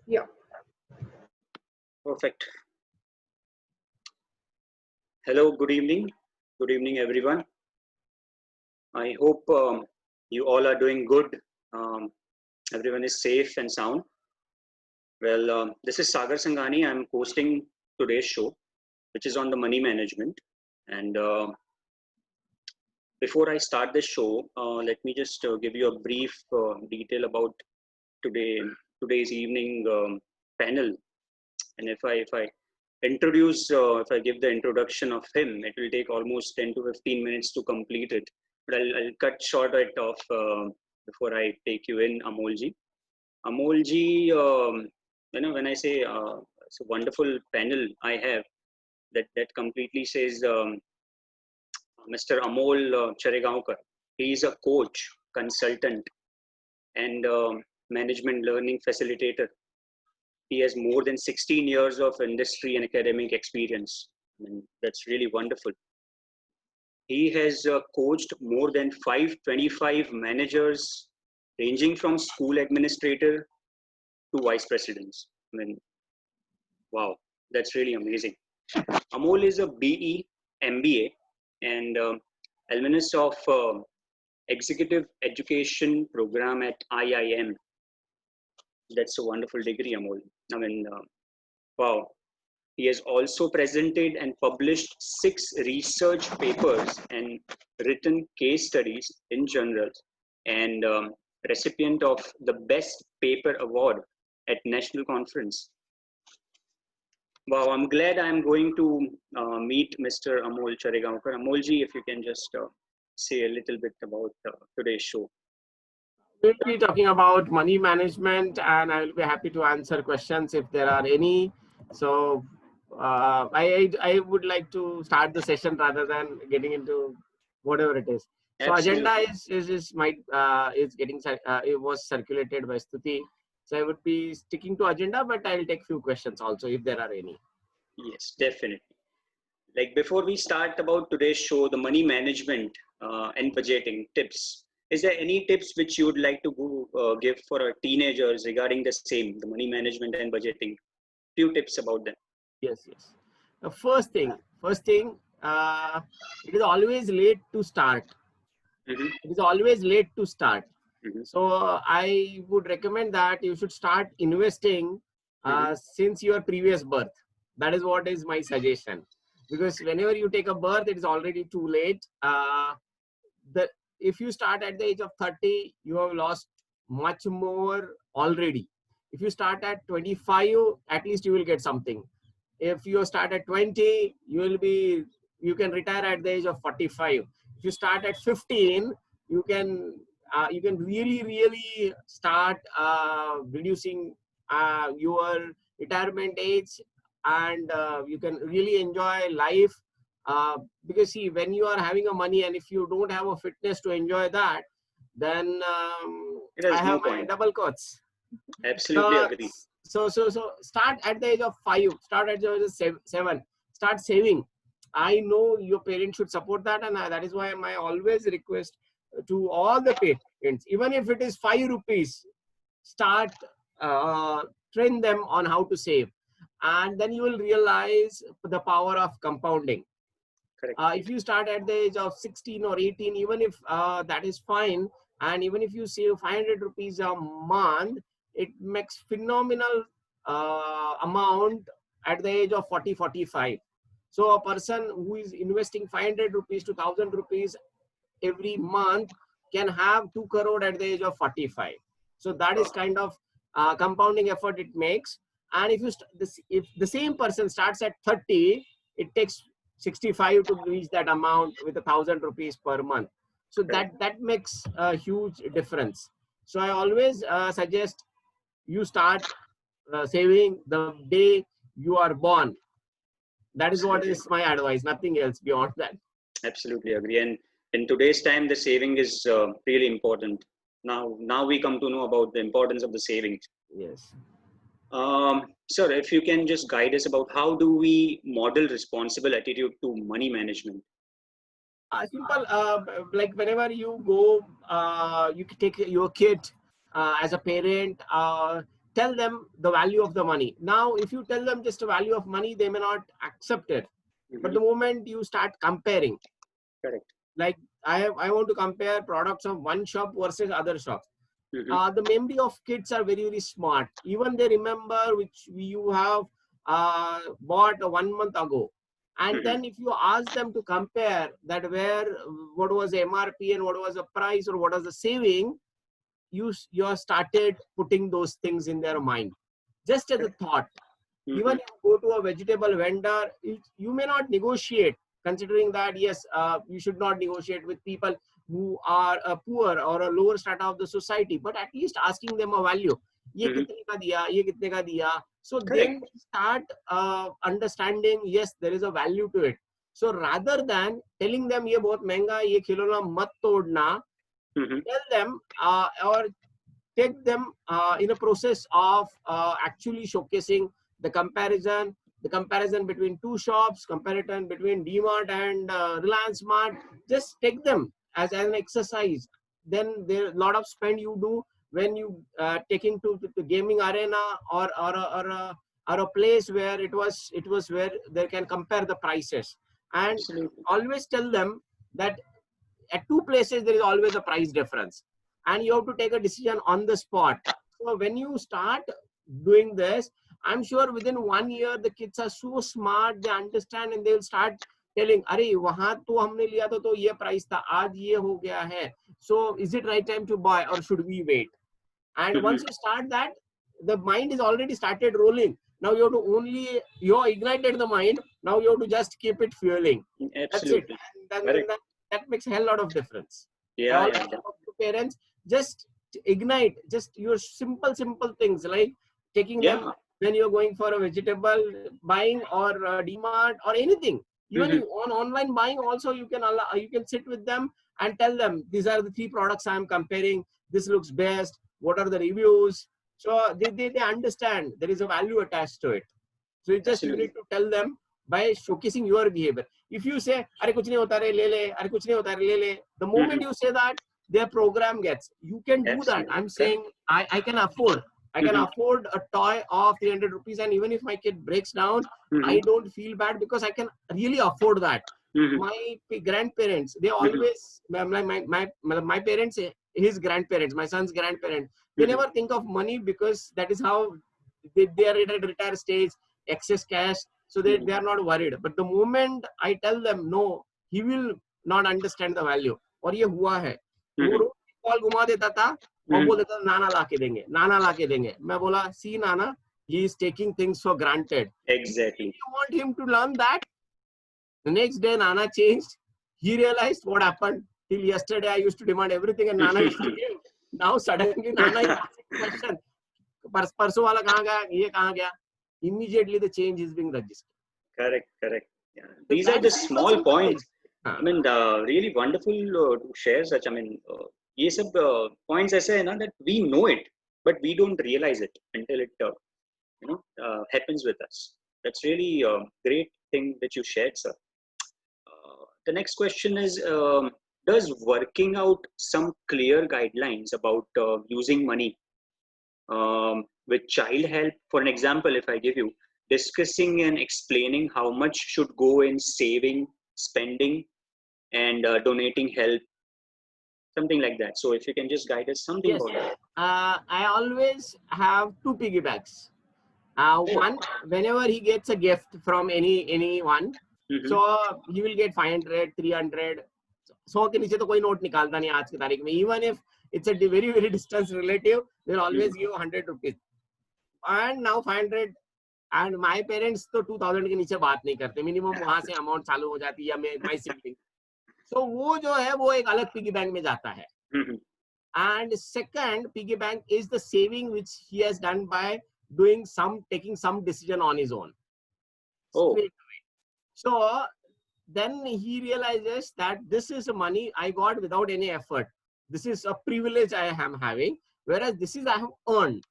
Yeah. Perfect. Hello, good evening. Good evening, everyone. I hope you all are doing good. Um, Everyone is safe and sound. Well, this is Sagar Sangani. I'm hosting today's show, which is on the money management. And before I start the show, let me just give you a brief detail about today's evening panel. And if I introduce, if I give the introduction of him, it will take almost 10 to 15 minutes to complete it. But I'll cut short it off before I take you in, Amolji. Amolji, when I say it's a wonderful panel I have, that completely says Mr. Amol Charegaonkar. He is a coach, consultant, and management learning facilitator. He has more than 16 years of industry and academic experience. And that's really wonderful. He has coached more than 525 managers, ranging from school administrator to vice presidents. I mean, wow, that's really amazing. Amol is a BE, MBA, and alumnus of Executive Education Program at IIM. That's a wonderful degree, Amol. I mean, wow. He has also presented and published 6 research papers and written case studies in journals, and recipient of the Best Paper Award at National Conference. Wow, I'm glad I'm going to meet Mr. Amol Charegaonkar. Amolji, if you can just say a little bit about today's show. We'll be talking about money management, and I will be happy to answer questions if there are any. So I would like to start the session rather than getting into whatever it is. So Absolutely. agenda is getting it was circulated by Stuti. So I would be sticking to agenda, but I'll take few questions also if there are any. Yes, definitely. Like before we start about today's show, the money management and budgeting tips. Is there any tips which you would like to give for our teenagers regarding the same, the money management and budgeting? Few tips about them. Yes. The first thing, it is always late to start. Mm-hmm. It is always late to start. Mm-hmm. So I would recommend that you should start investing since your previous birth. That is what is my suggestion. Because whenever you take a birth, it is already too late. If you start at the age of 30, you have lost much more already. If you start at 25, at least you will get something. If you start at 20, you can retire at the age of 45. If you start at 15, you can really start reducing your retirement age, and you can really enjoy life. Because see, when you are having a money and if you don't have a fitness to enjoy that, then It I has have no my point. double quotes. Absolutely So, agree. so start at the age of 5, start at the age of 7, start saving. I know your parents should support that, and that is why I always request to all the parents, even if it is 5 rupees, start train them on how to save, and then you will realize the power of compounding. Correct. If you start at the age of 16 or 18, even if that is fine, and even if you save 500 rupees a month, it makes phenomenal amount at the age of 40-45. So a person who is investing 500 rupees to 1000 rupees every month can have 2 crore at the age of 45. So that is kind of compounding effort it makes. And if the same person starts at 30, it takes 65 to reach that amount with 1000 rupees per month. So that makes a huge difference. So I always suggest you start saving the day you are born. That is what Absolutely. is my advice, nothing else beyond that. Absolutely agree. And in today's time, the saving is really important. Now we come to know about the importance of the savings. Yes. Sir, if you can just guide us about how do we model responsible attitude to money management? Simple, like whenever you go, you can take your kid as a parent, tell them the value of the money. Now, if you tell them just the value of money, they may not accept it. But the moment you start comparing, Correct. like I want to compare products of one shop versus other shops. Mhm. The memory of kids are very, very smart. Even they remember which you have bought 1 month ago. And Mhm. then if you ask them to compare that what was the MRP and what was the price or what was the saving, you have started putting those things in their mind. Just as a thought. Even Mhm. you go to a vegetable vendor, you may not negotiate, considering that yes, you should not negotiate with people who are poor or a lower strata of the society, but at least asking them a value. ये Mhm. कितने का दिया, ये कितने का दिया. So then Correct. start understanding, yes, there is a value to it. So rather than telling them ये बहुत महंगा, ये खिलौना मत तोड़ना, Mhm. tell them or take them in a process of actually showcasing the comparison between two shops, comparison between DMart and Reliance Mart. Just take them as an exercise. Then there a lot of spend you do when you taking to the gaming arena or a place where it was where they can compare the prices, and Absolutely. always tell them that at two places there is always a price difference and you have to take a decision on the spot. So when you start doing this, I'm sure within 1 year the kids are so smart, they understand and they'll start telling, अरे वहां तो हमने लिया था तो ये price था, आज ये हो गया है, so is it right time to buy or should we wait? And Mhm. once you start that, the mind is already started rolling. Now you have to only, you have ignited the mind, now you have to just keep it fueling. That's it. Absolutely. And then Correct. that makes a hell lot of difference. I Yeah, always yeah, talk to parents, just ignite just your simple things, like taking yeah. them when you're going for a vegetable buying or DMart or anything. Even Mhm. you, on online buying also, you can sit with them and tell them these are the three products I'm comparing. This looks best. What are the reviews? So they understand there is a value attached to it. So it's just you Absolutely. need to tell them by showcasing your behavior. If you say, "अरे कुछ नहीं होता रे ले ले, अरे कुछ नहीं होता रे ले ले," the moment Mhm. you say that, their program gets. You can do that. Absolutely. I'm Correct. saying I can afford. I can Mhm. afford a toy of 300 rupees, and even if my kid breaks down, Mhm. I don't feel bad because I can really afford that. Mhm. My grandparents, they Mhm. always my parents, his grandparents, my son's grandparents, they Mhm. never think of money because that is how they are at a retired stage, excess cash, so they Mhm. are not worried. But the moment I tell them no, he will not understand the value. और ये हुआ है, वो Mhm. रोज call घुमा देता था और Mhm. बोल देता था नाना ला के देंगे, नाना ला के देंगे. मैं बोला, सी नाना, he is taking things for granted. Exactly. You want him to learn that? The next day Nana changed. He realized what happened. Till yesterday I used to demand everything and Nana used to give. Now suddenly Nana is asking question. परसों वाला कहाँ गया, ये कहाँ गया? Immediately the change is being registered. Correct. Correct. Yeah. So These are that just small simple things. points. I mean, really wonderful to share such. I mean, ये सब points ऐसे है ना that we know it, but we don't realize it until it happens with us. That's really a great thing that you shared, sir. The next question is, does working out some clear guidelines about using money with child help? For an example, if I give you, discussing and explaining how much should go in saving, spending, and donating help, something like that. So if you can just guide us something Yes, about that. I always have two piggybacks. One, whenever he gets a gift from anyone, Mm-hmm. so he will get 500, 300. 100 के नीचे तो कोई note निकालता नहीं आज की तारीख में. Even if it's a very, very distant relative, they'll always give 100 rupees. And now 500, and my parents तो 2000 के नीचे बात नहीं करते. Minimum वहां से amount चालू हो जाती है, या my sibling. So वो जो है वो एक अलग piggy bank में जाता है. Mm-hmm. And second piggy bank is the saving which he has done by taking some decision on his own. Oh. So then he realizes that this is money I got without any effort. This is a privilege I am having, whereas this is I have earned.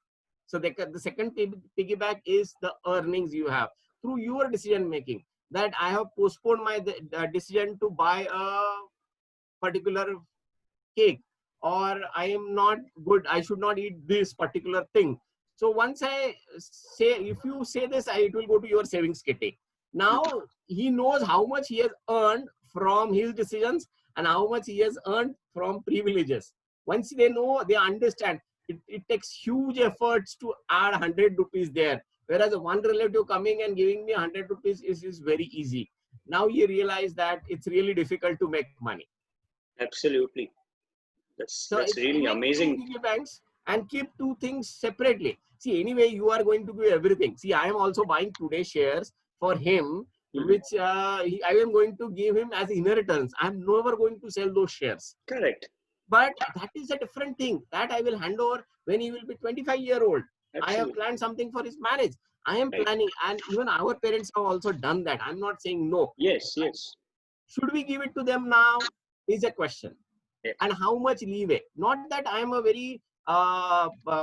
So the second piggyback is the earnings you have through your decision making. That I have postponed my decision to buy a particular cake, or I am not good, I should not eat this particular thing. So once I say, if you say this, it will go to your savings kitty. Now he knows how much he has earned from his decisions and how much he has earned from privileges. Once they know, they understand. It takes huge efforts to add 100 rupees there. Whereas one relative coming and giving me 100 rupees is very easy. Now you realize that it's really difficult to make money. Absolutely. So That's really make two amazing. piggy banks and keep two things separately. See, anyway, you are going to do everything. See, I am also buying today shares for him, which I am going to give him as inheritance. I'm never going to sell those shares. Correct. But that is a different thing that I will hand over when he will be 25-year-old. I have Absolutely. planned something for his marriage. I am Right. planning, and even our parents have also done that. I'm not saying no. Yes, yes, Should we give it to them now? Is a question. yes. And how much leeway? Not that I am a very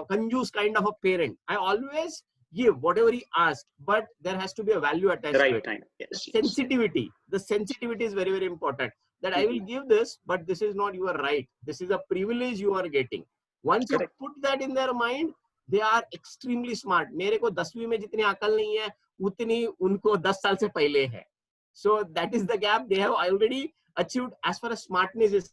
conjuice kind of a parent. I always give whatever he asks, but there has to be a value The attached to right it. time. The Yes, yes. sensitivity is very, very important. That I will give this, but this is not your right. This is a privilege you are getting. Once you Correct. put that in their mind, they are extremely smart. मेरे को 10वीं में जितनी अकल नहीं है, उतनी उनको 10 साल से पहले है. So that is the gap they have already achieved as far as smartness is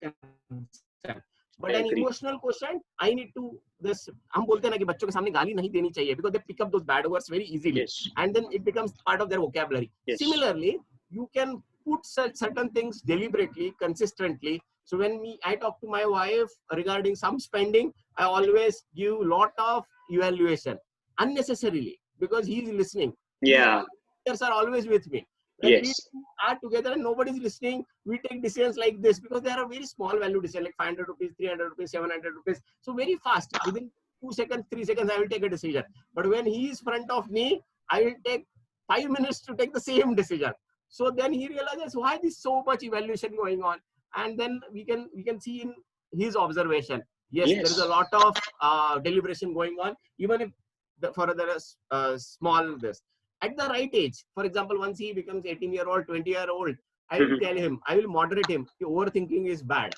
concerned. I But an agree. emotional quotient, I need to this. हम बोलते हैं ना कि बच्चों के सामने गाली नहीं देनी चाहिए because they pick up those bad words very easily, Yes, and then it becomes part of their vocabulary. yes. Similarly, you can put certain things deliberately, consistently. So when I talk to my wife regarding some spending, I always give lot of evaluation unnecessarily because he is listening. Yeah. Ears are always with me. When we Yes. are together and nobody is listening, we take decisions like this because they are a very small value decision, like 500 rupees, 300 rupees, 700 rupees. So very fast, within 2 seconds, 3 seconds, I will take a decision. But when he is front of me, I will take 5 minutes to take the same decision. So then he realizes why there's so much evaluation going on, and then we can see in his observation. Yes, there is a Yes. lot of deliberation going on, even if for the small this at the right age. For example, once he becomes 18-year-old, 20-year-old, I will tell him, I will moderate him. Overthinking is bad.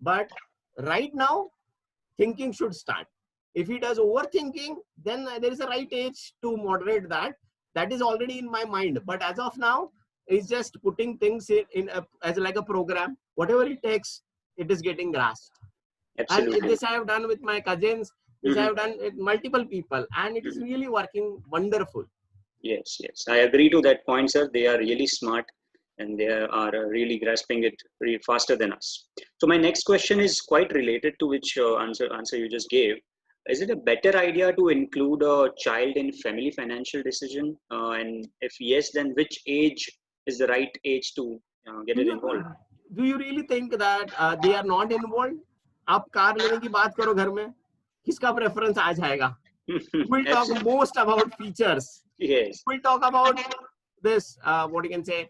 But right now, thinking should start. If he does overthinking, then there is a right age to moderate that. That is already in my mind. But as of now, it's just putting things as like a program. Whatever it takes, it is getting grasped. And Absolutely. this I have done with my cousins. This I have done with multiple people. And it is really working wonderful. Yes, yes. I agree to that point, sir. They are really smart and they are really grasping it really faster than us. So my next question is quite related to which answer you just gave. Is it a better idea to include a child in family financial decision? And if yes, then which age is the right age to get it involved? Do you really think that they are not involved? आप car लेने की बात करो घर में, किसका preference आ जाएगा? We'll talk Absolutely. most about features. Yes. We'll talk about this, what you can say,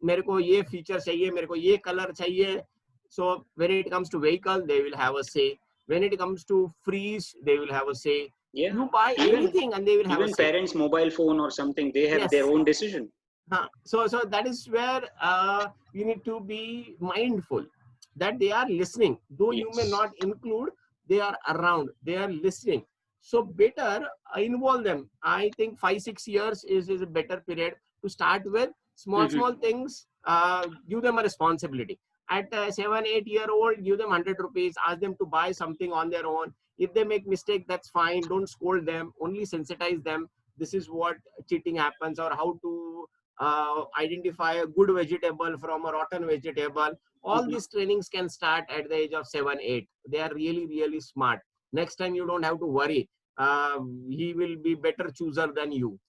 मेरे को ये feature चाहिए, मेरे को ये color चाहिए. So when it comes to vehicle, they will have a say. When it comes to freeze, they will have a say. Yeah. You buy anything and they will have a Even say. parents' mobile phone or something, they have their Yes. own decision. So that is where you need to be mindful that they are listening. Though you may Yes. not include, they are around, they are listening. So better involve them. I think 5-6 years is a better period to start with. Small things, give them a responsibility. At 7-8-year-old, give them 100 rupees, ask them to buy something on their own. If they make mistake, that's fine. Don't scold them, only sensitize them. This is what cheating happens, or how to identify a good vegetable from a rotten vegetable. All these trainings can start at the age of 7-8. They are really, really smart. Next time you don't have to worry. He will be better chooser than you.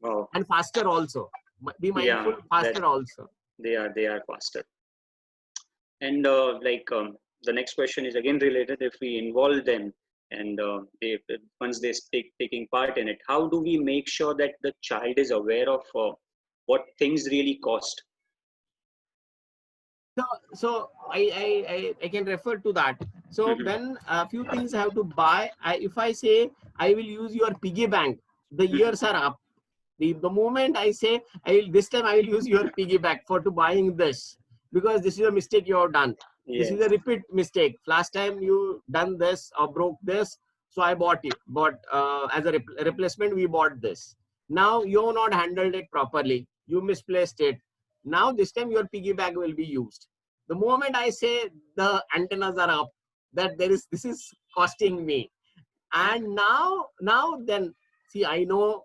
Wow. And faster also. Be mindful, faster also. They are faster. And the next question is again related. If we involve them and once they taking part in it, how do we make sure that the child is aware of what things really cost? So I can refer to that. So when a few things I have to buy, if I say I will use your piggy bank, the years are up. The moment I say this time I will use your piggy bank to buying this, because this is a mistake you have done. This is a repeat mistake. Last time you done this or broke this. So I bought it, as a replacement, we bought this. Now you have not handled it properly. You misplaced it. Now this time your piggy bank will be used. The moment I say the antennas are up, that this is costing me. And now then, see, I know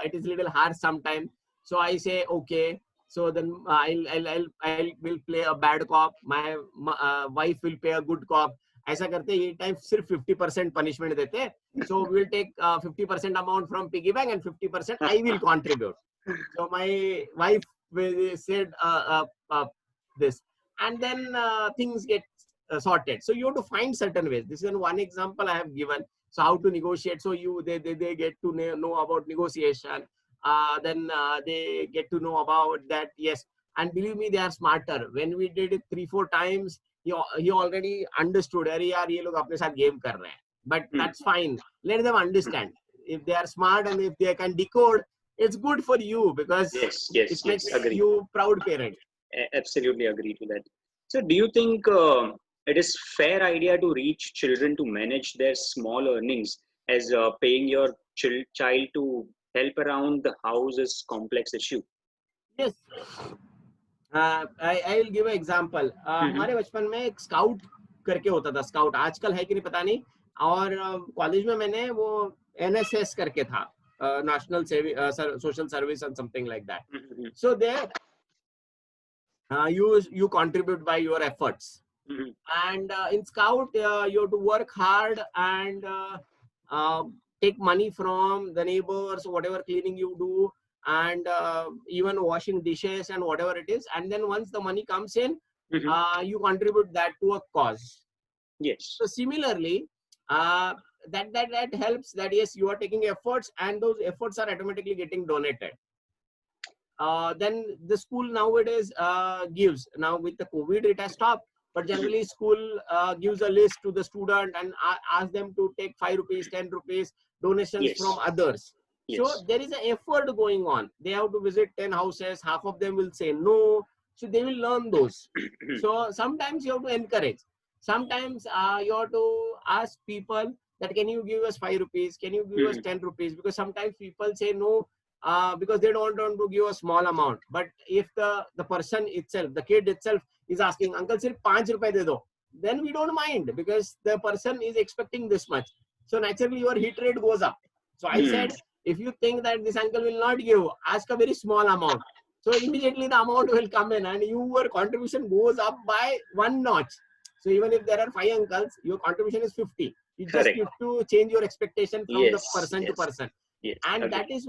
it is little hard sometime. So I say, okay, so then I'll will play a bad cop. My wife will play a good cop. ऐसा करते ये time सिर्फ 50% punishment देते हैं. So we will take 50% amount from piggy bank and 50% I will contribute. So my wife said this, and then things get sorted. So you have to find certain ways. This is one example I have given. So how to negotiate. So they get to know about negotiation. Then they get to know about that. Yes, and believe me, they are smarter. When we did it 3-4 times, he already understood. अरे यार ये लोग अपने साथ game कर रहे हैं. But that's fine. Let them understand. If they are smart and if they can decode, it's good for you, because it makes you proud parent. Absolutely agree to that. So do you think it is fair idea to reach children to manage their small earnings, as paying your child to help around the house is complex issue? Yes. I will give an example. हमारे बचपन में एक scout करके होता था. Scout आजकल है कि नहीं पता नहीं. और कॉलेज में मैंने वो NSS करके था, national social service and something like that. So there you contribute by your efforts. And in scout you have to work hard and take money from the neighbors, whatever cleaning you do, and even washing dishes and whatever it is. And then once the money comes in, you contribute that to a cause. Yes. So similarly, that helps, that yes, you are taking efforts and those efforts are automatically getting donated. Then the school nowadays gives, now with the COVID it has stopped, but generally school gives a list to the student and ask them to take 5 rupees, 10 rupees donations from others. So there is an effort going on. They have to visit 10 houses, half of them will say no, so they will learn those. So sometimes you have to encourage. Sometimes you have to ask people that can you give us 5 rupees, can you give us 10 rupees, because sometimes people say no because they don't want to give a small amount. But if the person itself, the kid itself is asking, uncle sirf 5 rupees de do, then we don't mind, because the person is expecting this much. So naturally your hit rate goes up. So I said, if you think that this uncle will not give, ask a very small amount. So immediately the amount will come in and your contribution goes up by 1 notch. So even if there are 5 uncles, your contribution is 50. You just need to change your expectation from the person to person. And that is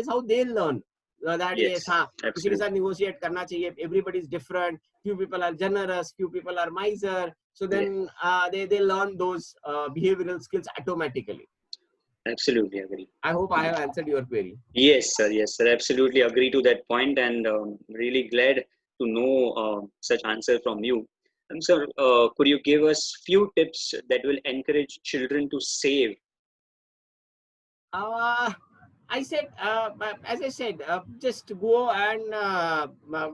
how they learn. That yes, किसी के साथ negotiate करना चाहिए. Everybody is different. Few people are generous, few people are miser. So then they learn those behavioral skills automatically. Absolutely agree. I hope I have answered your query. Yes, sir. Yes, sir. Absolutely agree to that point, and really glad to know such answer from you. And sir, could you give us few tips that will encourage children to save? I said, as I said, just go and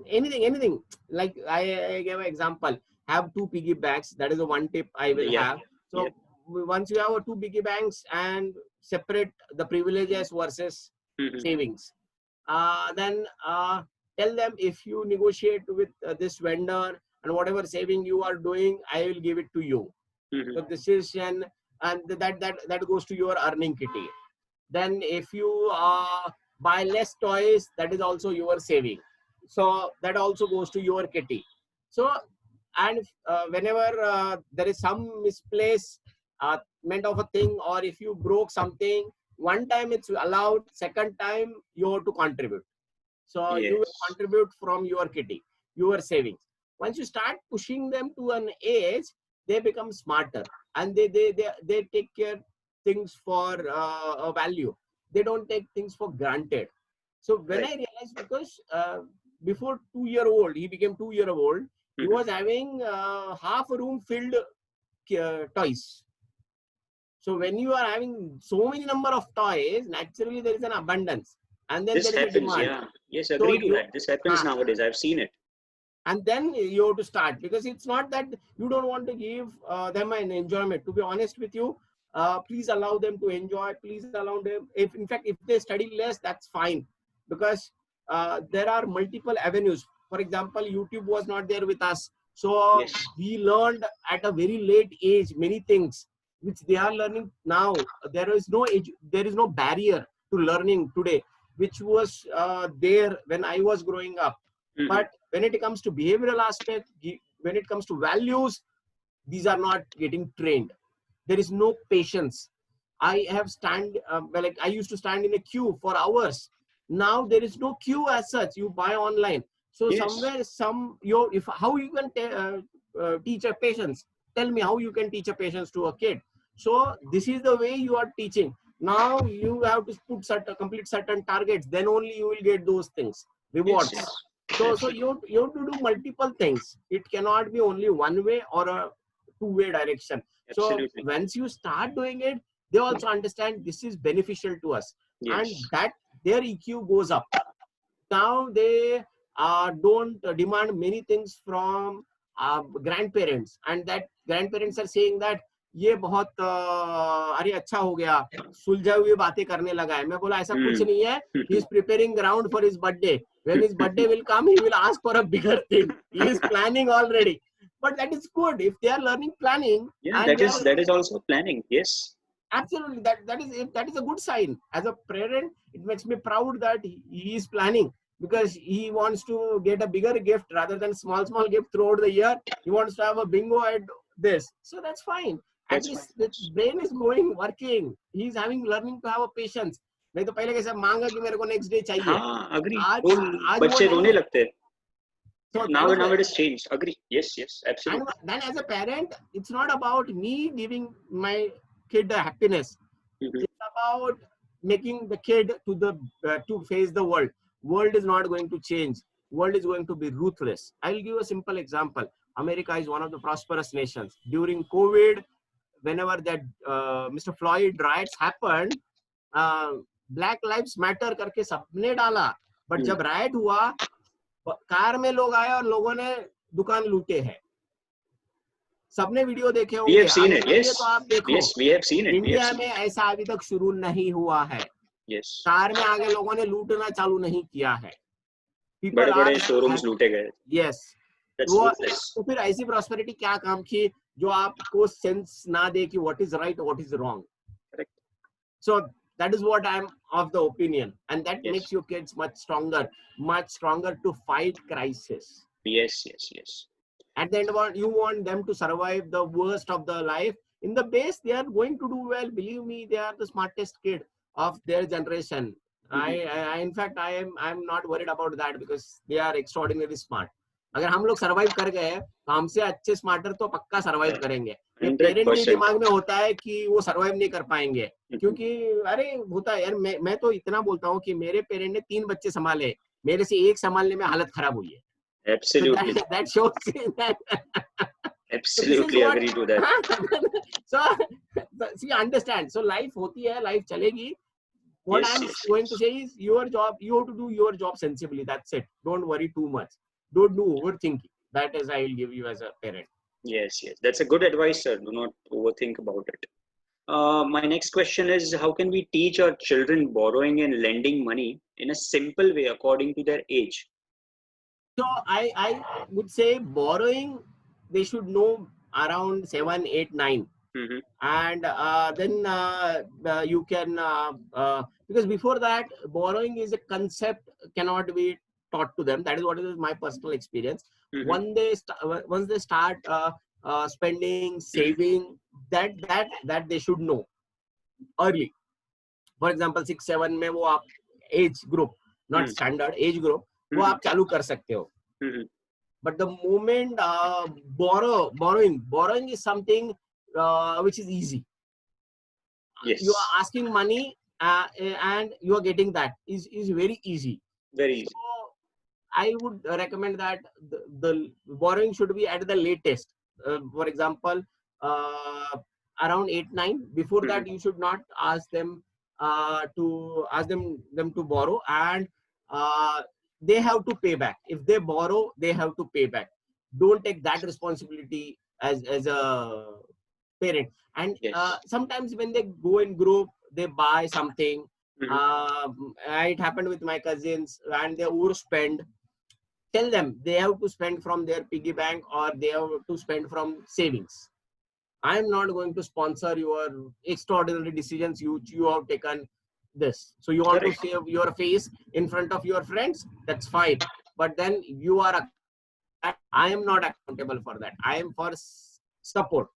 anything. Like I gave an example. Have 2 piggy banks. That is the one tip I will have. So once you have 2 piggy banks and separate the privileges versus savings, then tell them, if you negotiate with this vendor and whatever saving you are doing, I will give it to you. So this is and that goes to your earning kitty. Then if you buy less toys, that is also your saving. So that also goes to your kitty. So, and whenever there is some misplacement of a thing, or if you broke something, one time it's allowed, second time you have to contribute. So you will contribute from your kitty, your savings. Once you start pushing them to an age, they become smarter and they take care things for a value. They don't take things for granted. So when I realized, because before 2-year-old, he became 2-year-old, he was having half a room filled toys. So when you are having so many number of toys, naturally there is an abundance, and then this there is happens, a demand. Yes, agree to that. This happens nowadays. I've seen it. And then you have to start, because it's not that you don't want to give them an enjoyment. To be honest with you, please allow them to enjoy. Please allow them. If in fact if they study less, that's fine, because there are multiple avenues. For example, YouTube was not there with us, so Yes. we learned at a very late age many things which they are learning now. There is no age, there is no barrier to learning today, which was there when I was growing up. Mhm. But when it comes to behavioral aspect, when it comes to values, these are not getting trained. There is no patience. I have like I used to stand in a queue for hours. Now there is no queue as such. You buy online. So Yes. somewhere, if how you can teach a patience? Tell me how you can teach a patience to a kid. So this is the way you are teaching. Now you have to put complete certain targets. Then only you will get those things, Yes. rewards. Yes. So Absolutely. you have to do multiple things. It cannot be only one way or a two-way direction. So Absolutely. once you start doing it, they also understand this is beneficial to us, and Yes. that their EQ goes up. Now they don't demand many things from grandparents, and that grandparents are saying that ये बहुत अरे अच्छा हो गया, सुलझे हुए बातें करने लगा है. मैं बोला ऐसा कुछ Hmm. नहीं है. He is preparing ground for his birthday. When his birthday will come, he will ask for a bigger thing. He is planning already. But that is good if they are learning planning Yeah, and they are that is also planning. Yes. absolutely that is a good sign. As a parent, it makes me proud that he is planning, because he wants to get a bigger gift rather than small gift throughout the year. He wants to have a bingo at this, so that's fine. At That's fine. least the brain is going working. He's having learning to have a patience. नहीं तो पहले कैसे मांगा कि मेरे को next day चाहिए. हाँ, agree. आज वो आज वो बच्चे नहीं रोने है. लगते हैं. So Now that is now why. it has changed. Agree. Yes. Yes. And Absolutely. then as a parent, it's not about me giving my kid a happiness. Mhm. It's about making the kid to face the world. World is not going to change. World is going to be ruthless. I'll give a simple example. America is one of the prosperous nations. During COVID, whenever that Mr. Floyd riots happened, uh, Black Lives Matter करके सबने डाला. But Hmm. जब riot हुआ, car में लोग आए और लोगों ने दुकान लूटे हैं. सबने वीडियो देखे We होंगे. have seen अगर it. नहीं है तो Yes. आप देखो. Yes. We have seen it. We have India seen में it. ऐसा अभी तक शुरू नहीं हुआ है. Yes. कार में आगे लोगों ने लूटना चालू नहीं किया है. बड़े पीपल बड़े आर शोरूम्स लूटे गए. यस. That's वो ruthless. तो फिर ऐसी प्रॉस्पेरिटी क्या काम की जो आपको सेंस ना दे कि what is right what is wrong. Correct. So that is what I'm of the opinion, and that Yes. makes your kids much stronger to fight crisis. Yes. Yes. Yes. At the end of it, you want them to survive the worst of the life. In the base, they are going to do well. Believe me, they are the smartest kid of their generation. Mhm. In fact, I'm not worried about that, because they are extraordinarily smart. अगर हम लोग survive कर गए तो हमसे अच्छे smarter तो पक्का सरवाइव करेंगे. ये पेरेंट के 100%. दिमाग में होता है कि वो सरवाइव नहीं कर पाएंगे, Mhm. क्योंकि अरे होता है यार. मैं तो इतना बोलता हूँ कि मेरे पेरेंट ने 3 बच्चे संभाले, मेरे से एक संभालने में हालत खराब हुई है. So Absolutely. that shows that. So this is Absolutely what. agree to that. So see, understand. So life होती है, life चलेगी. What Yes. I'm Yes. going to Yes. say is your job. You have to do your job sensibly. That's it. Don't worry too much. Don't do overthinking. That is, I will give you as a parent. Yes. Yes. That's a good advice, sir. Do not overthink about it. My next question is, how can we teach our children borrowing and lending money in a simple way according to their age? So I would say borrowing, they should know around 7, 8, 9. Mhm. And then you can because before that, borrowing is a concept, cannot be taught to them. That is what is my personal experience. Mhm. Once they start spending, saving, that they should know early. For example, 6, 7 में वो आप age group, not standard age group, वो आप चालू कर सकते हो. Mhm. But the moment borrowing is something which is easy. Yes. You are asking money and you are getting that is very easy. Very easy. So I would recommend that the borrowing should be at the latest. For example, around 8, 9. Before that, you should not ask them them to borrow, and they have to pay back. If they borrow, they have to pay back. Don't take that responsibility as a parent. And Yes. sometimes when they go in group, they buy something. Mhm. It happened with my cousins, and they overspend. Tell them they have to spend from their piggy bank, or they have to spend from savings. I am not going to sponsor your extraordinary decisions you have taken this. So you want to Correct. save your face in front of your friends, that's fine. But then you are that I am not accountable for that. I am for support.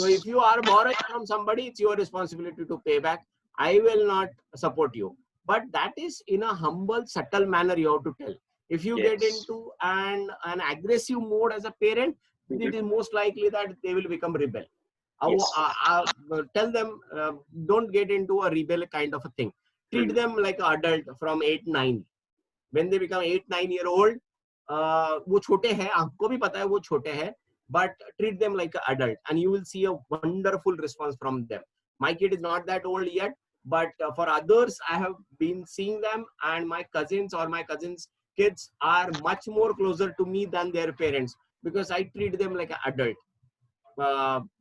So if Yes. you are borrowing from somebody, it's your responsibility to pay back. I will not support you. But that is in a humble, subtle manner you have to tell. If you get Yes. into an aggressive mode as a parent, it Mhm. is most likely that they will become rebel. Yes. Tell them, don't get into a rebel kind of a thing. Treat Mhm. them like an adult from 8, 9. When they become 8, 9 year old, वो छोटे हैं, आपको भी पता है वो छोटे हैं, but treat them like an adult and you will see a wonderful response from them. My kid is not that old yet, but for others I have been seeing them, and my cousins or my cousins kids are much more closer to me than their parents, because I treat them like an adult.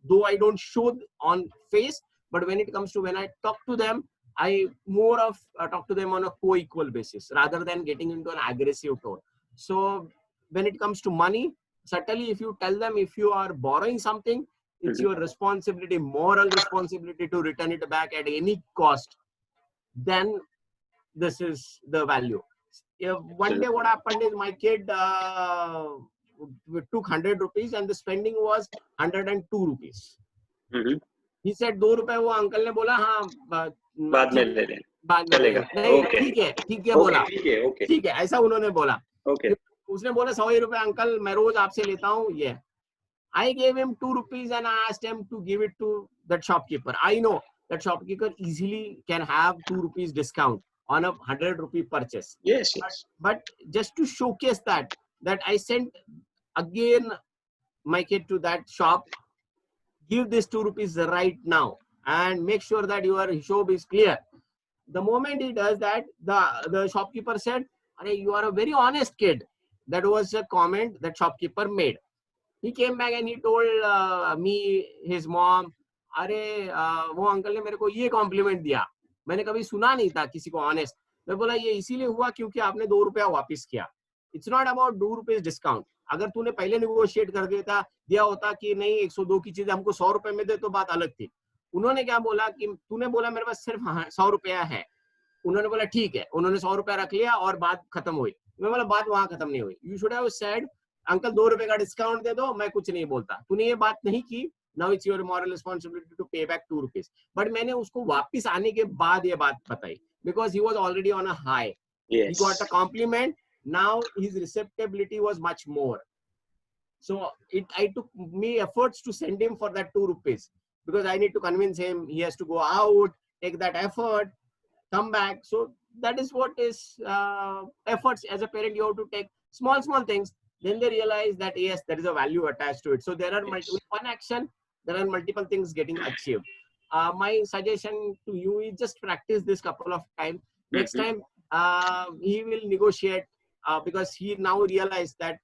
Though I don't show on face, but when it comes to when I talk to them, I more of talk to them on a co-equal basis rather than getting into an aggressive tone. So when it comes to money, certainly if you tell them if you are borrowing something, it's Mhm. your responsibility, moral responsibility to return it back at any cost. Then this is the value. One day Absolutely. what happened is my kid took 100 rupees and the spending was 102 rupees. Mhm. He said 2 रुपए, वो uncle ने बोला हाँ बाद में ठीक ले लें, बाद में दे चलेगा. देंगे, नहीं ओके. ठीक है ओके, बोला, ठीक है. ओके. ठीक है ऐसा उन्होंने बोला. ओके. उसने बोला 100 रुपए अंकल मैं रोज आपसे लेता हूँ ये. I gave him 2 rupees and I asked him to give it to that shopkeeper. I know that shopkeeper easily can have 2 rupees discount on a 100 rupee purchase. Yes, yes. But just to showcase that I sent again my kid to that shop, give this 2 rupees right now and make sure that your shop is clear. The moment he does that, the shopkeeper said, you are a very honest kid. That was a comment that shopkeeper made. He came back and he told me, his mom, अरे वो uncle ने मेरे को ये complement दिया, मैंने कभी सुना नहीं था किसी को ऑनेस्ट. मैं बोला ये इसीलिए हुआ क्योंकि आपने 2 रुपया वापस किया. It's not about 2 rupees discount. अगर तूने पहले निगोशिएट कर देता दिया होता कि नहीं 102 की चीज हमको 100 रुपए में दे, तो बात अलग थी. उन्होंने क्या बोला कि तूने बोला मेरे पास सिर्फ 100 रुपया है. उन्होंने बोला ठीक है, उन्होंने 100 रुपया रख लिया और बात खत्म हुई. मैं बोला बात वहां खत्म नहीं हुई. You should have said uncle 2 रुपए का डिस्काउंट दे दो, मैं कुछ नहीं बोलता. तूने ये बात नहीं की, now it's your moral responsibility to pay back 2 rupees. But मैंने उसको वापस आने के बाद ये बात बताई, because he was already on a high. He got a Yes. compliment. Now his receptibility was much more. So I took me efforts to send him for that 2 rupees, because I need to convince him. He has to go out, take that effort, come back. So that is what is efforts as a parent. You have to take small things. Then they realize that yes, there is a value attached to it. So there are Yes. with one action, there are multiple things getting achieved. My suggestion to you is just practice this couple of times. Next Mhm. time he will negotiate, because he now realized that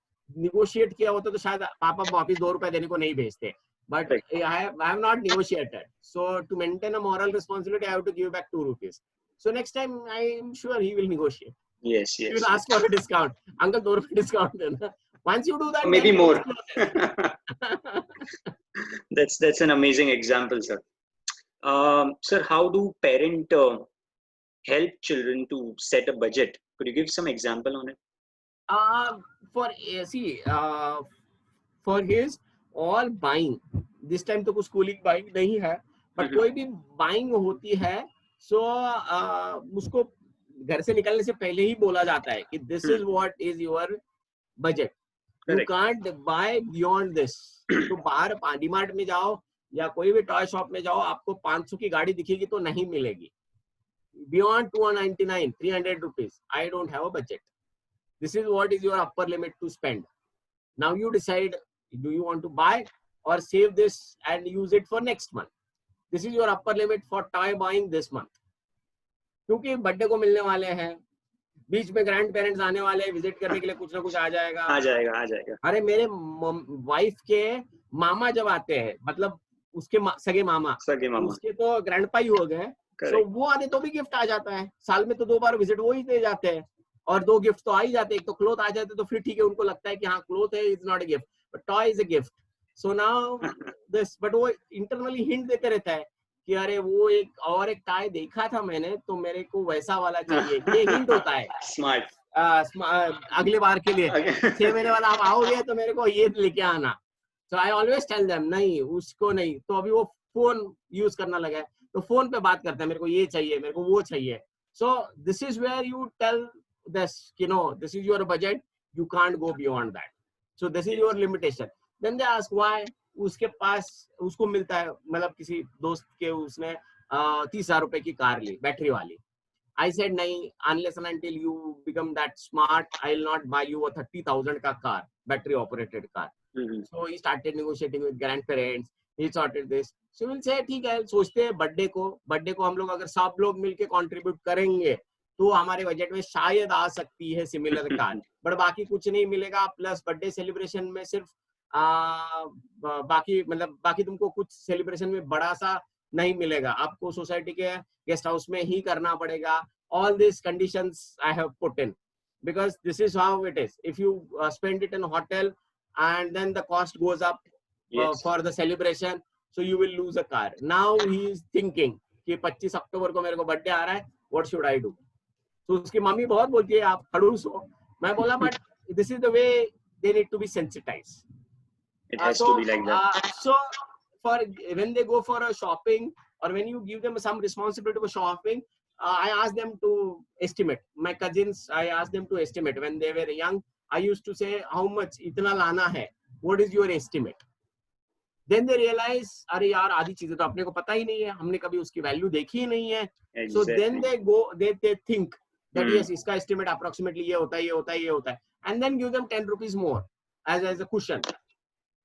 negotiate किया होता तो शायद पापा वापिस 2 रुपए देने को नहीं भेजते. But Right. I have not negotiated. So to maintain a moral responsibility, I have to give back 2 rupees. So next time, I'm sure he will negotiate. Yes, He will yes, ask yes. for a discount. Uncle, 2 rupee discount. Once you do that, Maybe then more. closes. That's an amazing example, sir. Sir, how do parent help children to set a budget? Could you give some example on it? For see, for his all buying, this time तो कुछ schooling buying नहीं है, but Mhm. कोई भी buying होती है, so उसको घर से निकलने से पहले ही बोला जाता है कि this is what is your budget. You Correct. can't buy beyond this. तो बाहर डीमार्ट में जाओ या कोई भी टॉय शॉप में जाओ, आपको 500 की गाड़ी दिखेगी तो नहीं मिलेगी. Beyond 299, 300 rupees, I don't have a budget. This is what is your upper limit to spend. Now you decide, do you want to buy or save this and use it for next month? This is your upper limit for toy buying this month. क्योंकि birthday को मिलने वाले हैं, बीच में grand parents आने वाले हैं, visit करने के लिए कुछ ना कुछ आ जाएगा. आ जाएगा. अरे मेरे वाइफ के मामा जब आते हैं, मतलब उसके सगे मामा, सगे मामा, उसके तो ग्रैंडपा ही हो गए, सो वो आने तो भी गिफ्ट आ जाता है, साल में तो 2 बार विजिट वो ही दे जाते हैं, और 2 गिफ्ट तो आ ही जाते हैं, एक तो क्लोथ आ जाते तो फिर ठीक है, उनको लगता है कि हाँ क्लोथ है, is not a gift but toy is a gift. So now this, but वो इंटरनली हिंट देते रहता है कि अरे वो एक टाई देखा था मैंने, तो मेरे को वैसा वाला चाहिए, ये हिंट होता है स्मार्ट, अगले बार के लिए 6 महीने वाला आप आओगे तो मेरे को ये लेके आना। सो आई ऑलवेज टेल देम नहीं उसको नहीं, तो अभी वो फोन यूज करना लगा है, तो फोन पे बात करते हैं, मेरे को ये चाहिए, मेरे को वो चाहिए। So this is where you tell this, you know, this is your budget, you can't go beyond that, so this is your limitation. Then they ask why, उसके पास उसको मिलता है, मतलब किसी दोस्त के उसने 30,000 रुपए की कार ली बैटरी वाली। I said nahi, unless and until you become that smart, I'll not buy you a 30,000 ka car, battery operated car. So he started negotiating with grandparents, he sorted this. So we'll say ठीक है, सोचते हैं birthday को हम लोग अगर सब लोग मिलके कंट्रीब्यूट करेंगे तो हमारे बजट में शायद आ सकती है सिमिलर कार, बट बाकी कुछ नहीं मिलेगा। प्लस बर्थडे सेलिब्रेशन में सिर्फ बाकी तुमको कुछ सेलिब्रेशन में बड़ा सा नहीं मिलेगा, आपको सोसाइटी के गेस्ट हाउस में ही करना पड़ेगा। All these conditions I have put in because this is how it is. If you spend it in a hotel and then the cost goes up for the celebration, so you will lose a car. Now he is thinking कि 25 अक्टूबर को मेरे को birthday आ रहा है, what should I do? So उसकी mummy बहुत बोलती है आप खड़ूस हो, मैं बोला but this is the way they need to be sensitized. It has to be like that. So for when they go for a shopping or when you give them some responsibility for shopping, I ask them to estimate. My cousins, I asked them to estimate when they were young. I used to say how much इतना लाना है, what is your estimate? Then they realize अरे यार आधी चीजें तो अपने को पता ही नहीं है, हमने कभी उसकी वैल्यू देखी ही नहीं है। So then they go, they think that yes, इसका estimate approximately ये होता है, ये होता है, ये होता है, and then give them 10 rupees more as a cushion.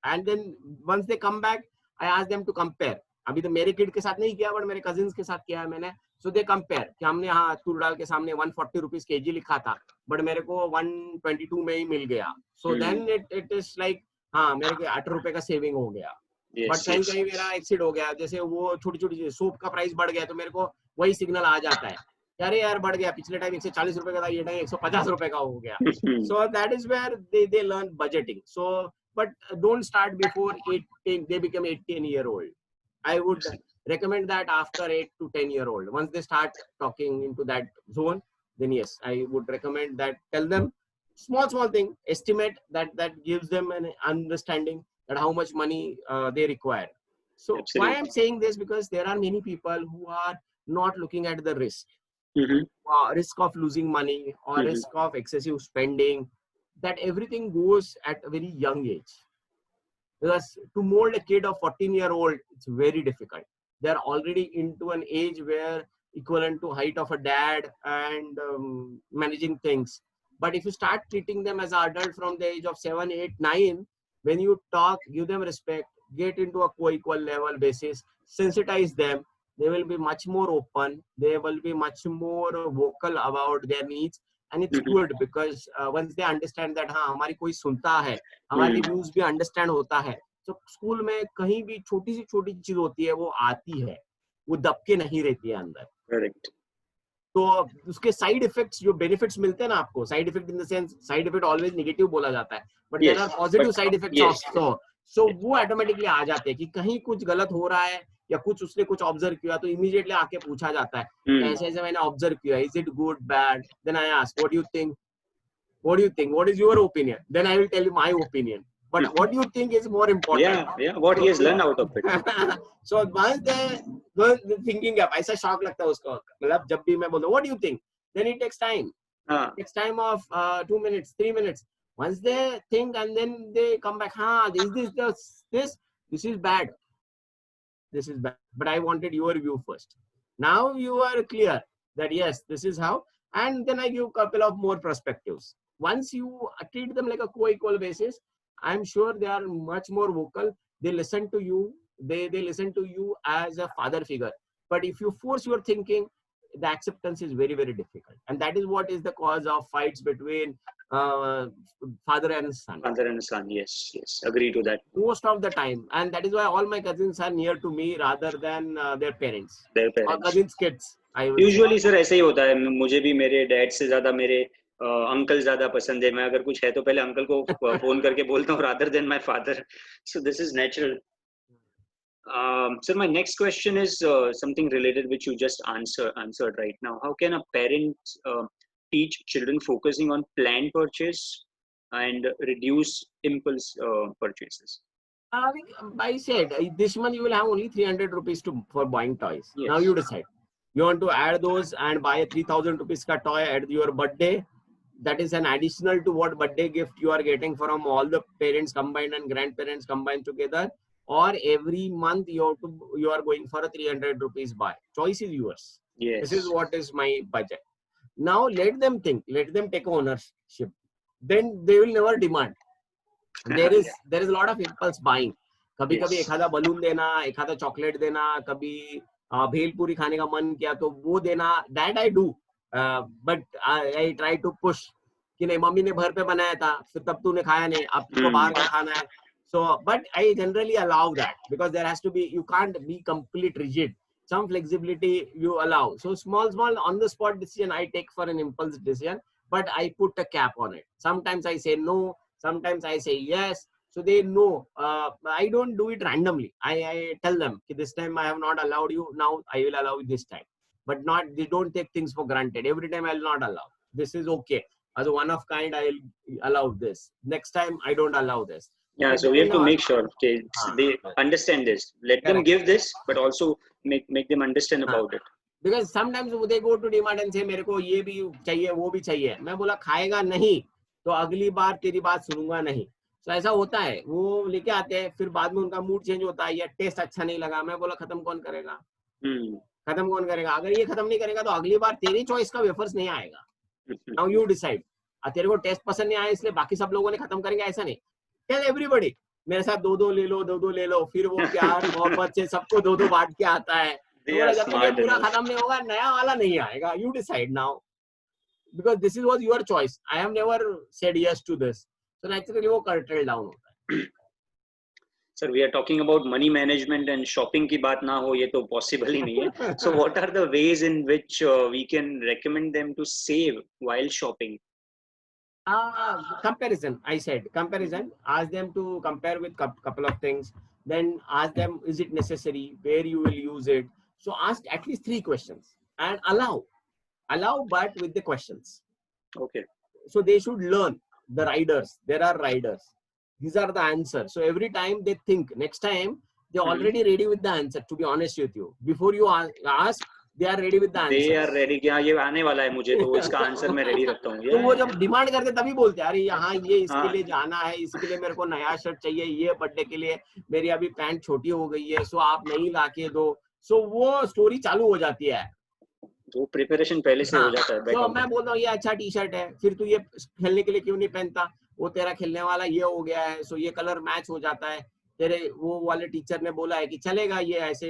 And then once they come back, I ask them to compare. अभी तो मेरे किड के साथ नहीं किया, बट मेरे कजिन्स के साथ किया है मैंने। सो दे कंपेयर कि हमने हाँ तूर दाल के सामने 140 रुपीज केजी लिखा था, बट मेरे को 122 में ही मिल गया। So then it is like हाँ मेरे को 8 रुपए का सेविंग हो गया। बट कहीं कहीं मेरा एक्सीड हो गया, जैसे वो छोटी छोटी सोप का प्राइस बढ़ गया तो मेरे को वही सिग्नल आ जाता है, अरे यार बढ़ गया, पिछले टाइम 140 रुपए का था, ये टाइम 150 रुपए का हो गया। So that is where they learn budgeting. So but don't start before 18 they become 18-year-old. I would recommend that after 8 to 10-year-old, once they start talking into that zone, then yes, I would recommend that. Tell them small thing, estimate that gives them an understanding that how much money they require. So absolutely. Why I'm saying this, because there are many people who are not looking at the risk, risk of losing money or risk of excessive spending, that everything goes at a very young age. Because to mold a kid of 14-year-old, it's very difficult. They're already into an age where equivalent to height of a dad and managing things. But if you start treating them as an adult from the age of 7, 8, 9, when you talk, give them respect, get into a co-equal level basis, sensitize them, they will be much more open. They will be much more vocal about their needs. And it's good because once they understand that हाँ हमारी कोई सुनता है, हमारी views भी understand होता है, तो स्कूल में कहीं भी छोटी सी छोटी चीज होती है वो आती है, वो दब के नहीं रहती है अंदर। करेक्ट। तो उसके साइड इफेक्ट्स जो बेनिफिट्स मिलते हैं ना आपको, side effect in the sense, side effect always negative बोला जाता है, but there are positive side effects also. So वो ऑटोमेटिकली आ जाते हैं कि कहीं कुछ गलत हो रहा है या कुछ उसने कुछ ऑब्जर्व किया तो इमीडिएटली आके पूछा जाता है ऐसे ऐसे मैंने ऑब्जर्व किया, is it good bad? Then I ask what do you think, what is your opinion? Then I will tell you my opinion, but what you think is more important. What he has learned out of it. So once they thinking up, ऐसा shock लगता है उसको, मतलब जब भी मैं बोलता हूँ what do you think, then it takes time. It takes time of 2 minutes, 3 minutes. Once they think and then they come back, this is bad, but I wanted your view first. Now you are clear that yes, this is how, and then I give a couple of more perspectives. Once you treat them like a co-equal basis, I'm sure they are much more vocal. They listen to you. They listen to you as a father figure. But if you force your thinking, the acceptance is very, very difficult. And that is what is the cause of fights between father and son. Father and son, yes, yes, agree to that. Most of the time, and that is why all my cousins are near to me rather than their parents Their or parents. cousins' kids, I would say. Usually sir ऐसे ही होता है, मुझे भी मेरे dad से ज्यादा मेरे uncle ज्यादा पसंद है. मैं अगर कुछ है तो पहले अंकल को फोन करके बोलता हूँ rather than my father. So this is natural. Sir, my next question is something related which you just answered right now. How can a parent teach children focusing on planned purchase and reduce impulse purchases? I said this month you will have only 300 rupees for buying toys. Yes. Now you decide. You want to add those and buy a 3,000 rupees ka toy at your birthday. That is an additional to what birthday gift you are getting from all the parents combined and grandparents combined together. Or every month you are going for a 300 rupees buy. Choice is yours. Yes. This is what is my budget. Now let them think. Let them take ownership. Then they will never demand. There is a lot of impulse buying. कभी कभी एखादा balloon देना, एखादा chocolate देना, कभी भेलपूरी खाने का मन किया तो वो देना. That I do, but I try to push कि नहीं मम्मी ने घर पे बनाया था, फिर तब तूने खाया नहीं, अब तुमको बाहर का खाना है. So, but I generally allow that because there has to be, you can't be complete rigid. Some flexibility you allow. So small on the spot decision I take for an impulse decision, but I put a cap on it. Sometimes I say no, sometimes I say yes. So they know. I don't do it randomly. I tell them this time I have not allowed you. Now I will allow you this time. But not, they don't take things for granted. Every time I will not allow. This is okay. As a one of kind, I will allow this. Next time I don't allow this. Yeah, so we have to make sure they understand this. Let them give this, but also make them understand about it. Because sometimes they go to demand and say मेरे को ये भी चाहिए वो भी चाहिए. मैं बोला खाएगा नहीं तो अगली बार तेरी बात सुनूंगा नहीं. तो ऐसा होता है, वो लेके आते हैं, फिर बाद में उनका मूड चेंज होता है, या टेस्ट अच्छा नहीं लगा. मैं बोला खत्म कौन करेगा? खत्म कौन करेगा? अगर ये खत्म नहीं करेगा तो अगली बार तेरी चॉइस का वेफर्स नहीं आएगा. Now you decide. तेरे को टेस्ट पसंद नहीं आया इसलिए बाकी सब लोगों ने खत्म करेंगे, ऐसा नहीं. टेल एवरीबॉडी मेरे साथ दो ले लो. फिर वो प्यार मोहब्बत से सबको दो बांट के आता है. जब तक ये पूरा खत्म नहीं होगा नया वाला नहीं आएगा. You decide now, because this is was your choice. I have never said yes to this. So naturally वो curtail down होता है. Sir, we are talking about money management and shopping की बात ना हो ये तो possible ही नहीं है. So what are the ways in which we can recommend them to save while shopping? Comparison. I said comparison. Ask them to compare with couple of things. Then ask them, is it necessary? Where you will use it? So ask at least 3 questions and allow, but with the questions. Okay. So they should learn. The riders, there are riders. These are the answers. So every time they think, next time they're already ready with the answer. To be honest with you, before you ask, they are ready with the answer. They are ready. क्या ये आने वाला है मुझे तो इसका answer मैं ready रखता हूँ. तो वो जब डिमांड करते तभी बोलते हैं, अरे यहाँ ये इसके लिए जाना है, इसके लिए मेरे को नया शर्ट चाहिए, ये बर्थडे के लिए मेरी अभी पैंट छोटी हो गई है, सो आप नहीं लाके दो. सो वो स्टोरी चालू हो जाती है. तो प्रिपरेशन पहले से हो जाता है. तो मैं बोलता हूँ ये अच्छा टी शर्ट है, फिर तू ये खेलने के लिए क्यों नहीं पहनता? वो तेरा खेलने वाला ये हो गया है, सो ये कलर मैच हो जाता है. तेरे वो वाले टीचर ने बोला है कि चलेगा ये ऐसे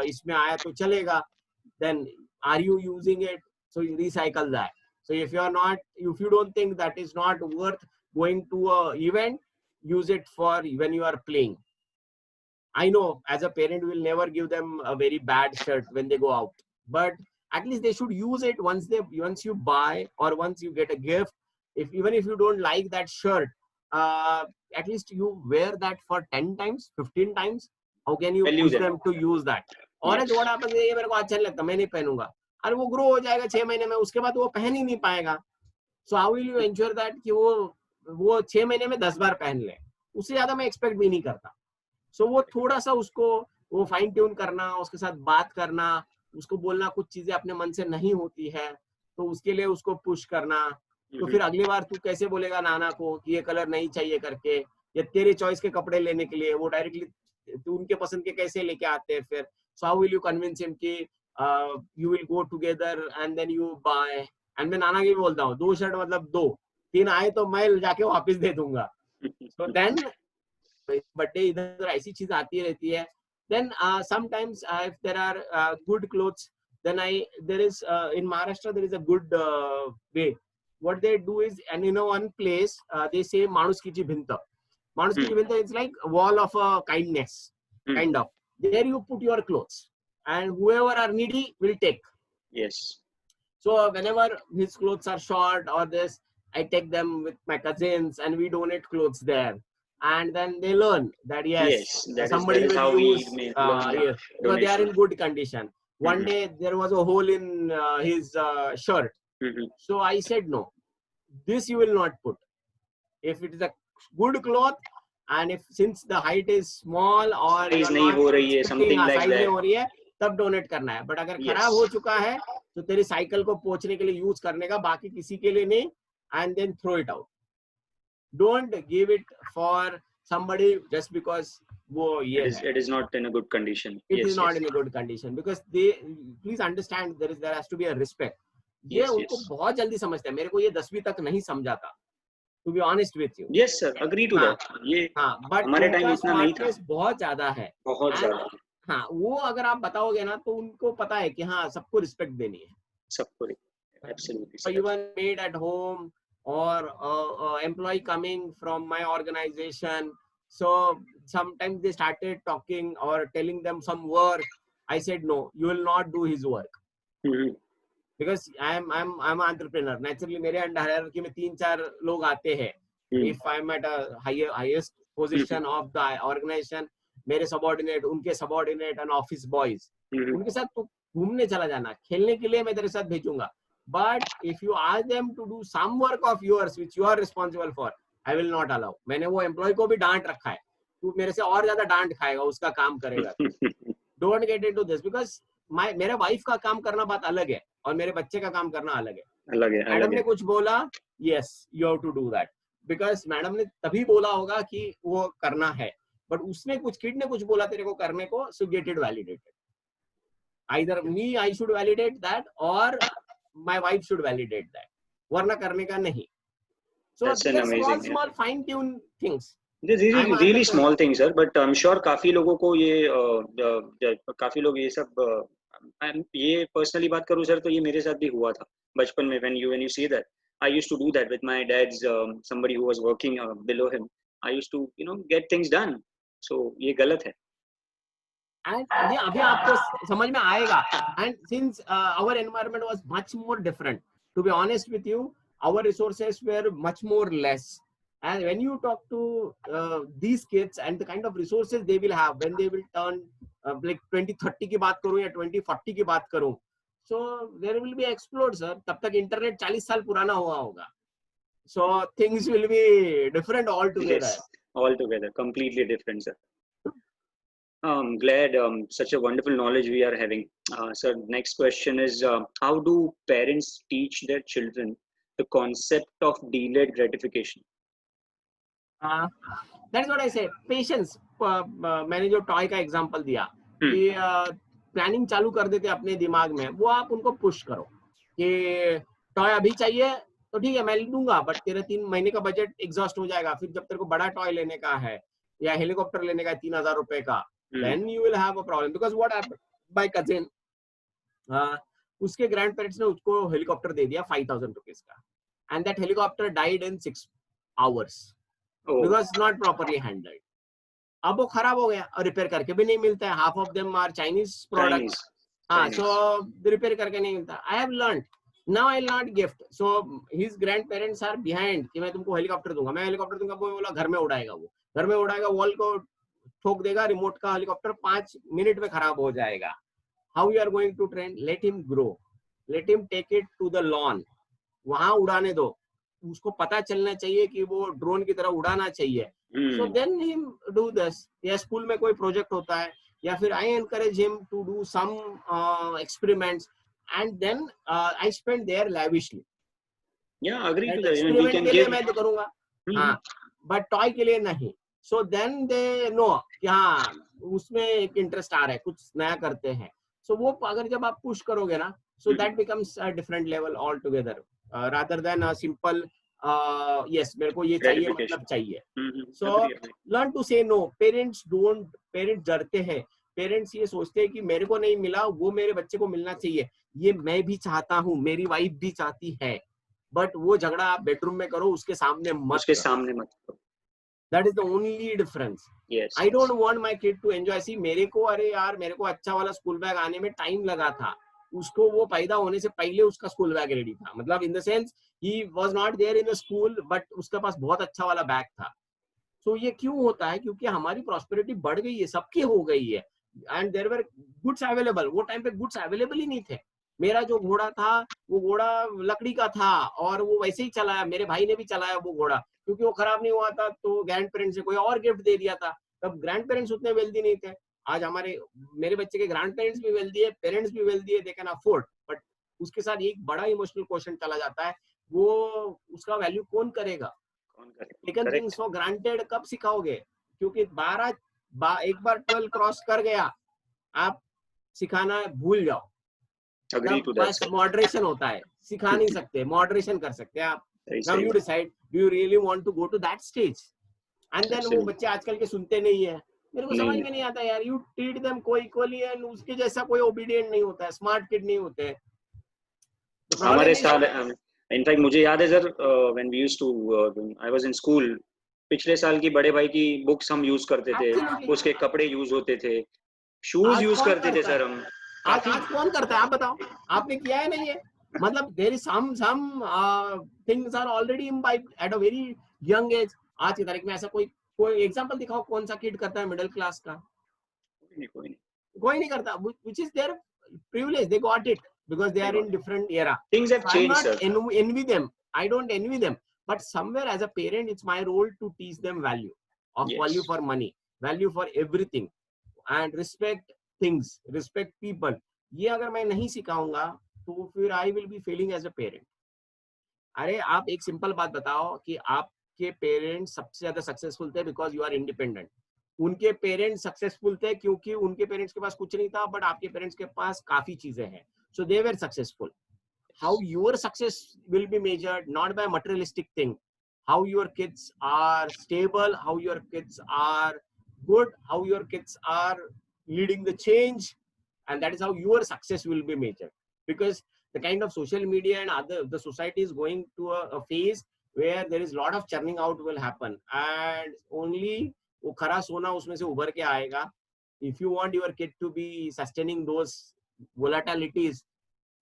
इसमें आया तो चलेगा. Then are you using it? So you recycle that. So if you don't think that is not worth going to a event, use it for when you are playing. I know as a parent will never give them a very bad shirt when they go out, but at least they should use it once you buy or once you get a gift. Even if you don't like that shirt, at least you wear that for 10 times, 15 times. How can you push them to use that? Orange what happens, ये मेरे को अच्छा नहीं लगता, मैं नहीं पहनूंगा. अरे वो ग्रो हो जाएगा 6 महीने में, उसके बाद वो पहन ही नहीं पाएगा. So how will you ensure that कि वो 6 महीने में 10 बार पहन ले? उससे ज्यादा मैं एक्सपेक्ट भी नहीं करता. So वो थोड़ा सा उसको वो फाइन ट्यून करना, उसके साथ बात करना, उसको बोलना कुछ चीजें अपने मन से नहीं होती है तो उसके लिए उसको पुश करना. तो फिर अगली बार तू कैसे बोलेगा नाना को कि ये कलर नहीं चाहिए करके, या तेरे चॉइस के कपड़े लेने के लिए वो डायरेक्टली तू उनके पसंद के कैसे लेके आते हैं फिर. So how will you convince him कि you will go together and then you buy? And मैं नाना के भी बोलता हूँ 2 शर्ट मतलब 2, 3 आए तो मैं जाके वापस दे दूंगा. So then बर्थडे इधर ऐसी चीज आती रहती है. Then sometimes if there are good clothes, then there is in Maharashtra there is a good way what they do is, and in one place they say Manuskichi Bhinta. Manuskichi Bhinta is like a wall of kindness, kind of. There you put your clothes, and whoever are needy will take. Yes. So whenever his clothes are short or this, I take them with my cousins and we donate clothes there. And then they learn that yes, somebody will how use, we learn yes, because they are in good condition. One day there was a hole in his shirt. So I said, no, this you will not put. If it is a good cloth, and if since the height is small or size नहीं हो रही है, something like size that, नहीं हो रही है, तब donate करना है. बट अगर खराब हो चुका है तो तेरी साइकिल को पोंछने के लिए यूज करने का, बाकी किसी के लिए नहीं. And then throw it out. Don't give it for somebody just because it is not in a good condition. It is not in a good condition, because they, please understand, there has to be a respect. ये उनको बहुत जल्दी समझते हैं. मेरे को ये 10वीं तक नहीं समझा था, to be honest with you. Yes sir, agree to that. ये but हमारे टाइम इतना नहीं था. बहुत ज्यादा है, बहुत ज्यादा. हाँ, वो अगर आप बताओगे ना तो उनको पता है कि हाँ, सबको रिस्पेक्ट देनी है. सबको, absolutely. So even maid at home or employee coming from my organization, so sometimes they started talking or telling them some work. I said, no, you will not do his work. Because I'm an entrepreneur. Naturally, मेरे under hierarchy में 3-4 लोग आते हैं. If I'm at a highest position of the organization, मेरे subordinate, उनके subordinate and office boys, उनके साथ तो घूमने चला जाना, खेलने के लिए मैं तेरे साथ भेजूंगा. But if you ask them to do some work of yours which you are responsible for, I will not allow. मैंने वो employee को भी डांट रखा है. तू मेरे से और ज्यादा डांट खाएगा, उसका काम करेगा. Don't get into this, because मेरे वाइफ का काम करना बात अलग है और मेरे बच्चे का काम करना अलग है. मैडम ने कुछ बोला, yes, you have to do that, because madam ने तभी बोला होगा कि वो करना है, but उसने कुछ, किड ने कुछ बोला तेरे को करने को, so get it validated. Either me, I should validate that, or my wife should validate that. वरना करने का नहीं. So that's an amazing, small fine tune things. These are really small things, sir. But I'm sure काफी लोगों को ये काफी लोग ये सब ये personally बात करूँ सर, तो ये मेरे साथ भी हुआ था बचपन में. When you say that, I used to do that with my dad's somebody who was working below him. I used to get things done. So ये गलत है. And ये अभी आपको समझ में आएगा. And since our environment was much more different, to be honest with you, our resources were much more less. And when you talk to these kids and the kind of resources they will have when they will turn like 2030 की बात करूं या 2040 की बात करूं, so there will be explode sir. तब तक internet 40 साल पुराना हुआ होगा. So things will be different altogether. Yes, altogether, completely different, sir. I'm glad such a wonderful knowledge we are having. Sir, next question is, how do parents teach their children the concept of delayed gratification? That's what I said. Patience. मैंने जो toy का example दिया कि planning चालू कर देते अपने दिमाग में, वो आप उनको पुश करो कि टॉय अभी चाहिए तो ठीक है मैं ले दूंगा, बट तेरा 3 महीने का बजट एग्जॉस्ट हो जाएगा. फिर जब तेरे को बड़ा टॉय लेने का है या हेलीकॉप्टर लेने का है 3000 रुपए का, then you will have a problem. Because what happened, my cousin, उसके ग्रैंड पेरेंट्स ने उसको हेलीकॉप्टर दे दिया 5000 रुपीज का, and that helicopter died in 6 hours because not properly handled. अब वो खराब हो गया और रिपेयर करके भी नहीं मिलता है. half of them are Chinese products. So repair करके नहीं मिलता. I have learned. Now I'll not gift. So his grandparents are behind कि मैं तुमको हेलीकॉप्टर दूंगा, मैं हेलीकॉप्टर दूंगा. वो बोला घर में उड़ाएगा, वो घर में उड़ाएगा, वॉल को ठोक देगा, रिमोट का हेलीकॉप्टर 5 मिनट में खराब हो जाएगा. How you are going to train? Let him grow. Let him take it to the lawn. वहां उड़ाने दो, उसको पता चलना चाहिए कि वो ड्रोन की तरह उड़ाना चाहिए. So then him do this. या स्कूल में कोई प्रोजेक्ट होता है या फिर I encourage him to do some experiments and then I spend there lavishly. Yeah, agree to that. Experiment के लिए मैं तो करूँगा, हाँ, but toy के लिए नहीं. So then they know कि हाँ उसमें एक इंटरेस्ट आ रहा है, कुछ नया करते हैं. So वो अगर जब आप पुश करोगे ना, so that becomes a different level altogether, rather than a simple yes मेरे को ये चाहिए मतलब चाहिए. So learn to say no. Parents डरते हैं. पेरेंट्स ये सोचते हैं कि मेरे को नहीं मिला, वो मेरे बच्चे को मिलना चाहिए. ये मैं भी चाहता हूँ, मेरी वाइफ भी चाहती है, बट वो झगड़ा आप बेडरूम में करो, उसके सामने मत उसके करो। सामने मत करो। That is the only difference. Yes, I yes. don't want my kid to enjoy. See, मेरे को, अरे यार, मेरे को अच्छा वाला स्कूल बैग आने में टाइम लगा था, उसको वो पैदा होने से पहले उसका स्कूल बैग रेडी था, मतलब in the sense he was not there in the school, but उसके पास बहुत अच्छा वाला बैग था। सो ये क्यों होता है? क्योंकि हमारी प्रॉस्पेरिटी बढ़ गई है, सबकी हो गई है, and there were goods available. वो टाइम पे गुड्स अवेलेबल ही नहीं थे। मेरा जो घोड़ा था, वो घोड़ा लकड़ी का था और वो वैसे ही चलाया, मेरे भाई ने भी चलाया वो घोड़ा, क्योंकि वो खराब नहीं हुआ था तो ग्रैंड पेरेंट्स ने कोई और गिफ्ट दे दिया था। तब ग्रैंड पेरेंट्स उतने वेल्दी नहीं थे। आज हमारे, मेरे बच्चे के ग्रैंड पेरेंट्स भी वेल्दी है, पेरेंट्स भी वेल्दी है, दे कैन अफोर्ड, बट उसके साथ एक बड़ा इमोशनल क्वेश्चन चला जाता है, वो उसका वैल्यू कौन करेगा? टेकन थिंग्स फॉर ग्रांटेड कब सिखाओगे? क्योंकि एक बार 12 क्रॉस कर गया, आप सिखाना भूल जाओ। तब बस मॉडरेशन होता है, सिखा नहीं सकते, मॉडरेशन कर सकते हैं आप। Now you decide, do you really want to go to that stage? And then वो बच्चे आजकल के सुनते नहीं है, मेरे को समझ में नहीं आता यार। यू ट्रीट देम को इक्वली एंड उसके जैसा कोई ओबीडिएंट नहीं होता है, स्मार्ट किड नहीं होते हैं। हमारे साथ इनफैक्ट मुझे याद है sir, when we used to, I was in school, पिछले साल की बड़े भाई की बुक्स हम यूज करते थे, उसके कपड़े यूज होते थे, शूज यूज करते थे सर हम। आज कौन करता है आप बताओ? आपने किया है नहीं है? मतलब there is some things are already imbibed at a very young age. आज की तारीख में ऐसा कोई एग्जांपल दिखाओ, कौन सा किड करता है मिडिल क्लास का? कोई नहीं करता, which is their privilege, they got it because they are in different era. Things have changed, sir. I'm not envy them, I don't envy them, but somewhere as a parent it's my role to teach them value of value for money, value for everything, and respect things, respect people. ये अगर मैं नहीं सिखाऊंगा तो फिर I will be failing as a parent. अरे आप एक सिंपल बात बताओ कि आपके पेरेंट्स सबसे ज्यादा सक्सेसफुल थे बिकॉज यू आर इंडिपेंडेंट। उनके पेरेंट्स सक्सेसफुल थे क्योंकि उनके पेरेंट्स के पास कुछ नहीं था, बट आपके पेरेंट्स के पास काफी चीजें हैं, so they were successful. How your success will be measured not by materialistic thing, how your kids are stable, how your kids are good, how your kids are leading the change, and that is how your success will be measured. Because the kind of social media and the society is going to a phase where there is a lot of churning out will happen, and only वो खरा सोना उसमें से उभर के आएगा. If you want your kid to be sustaining those volatilities,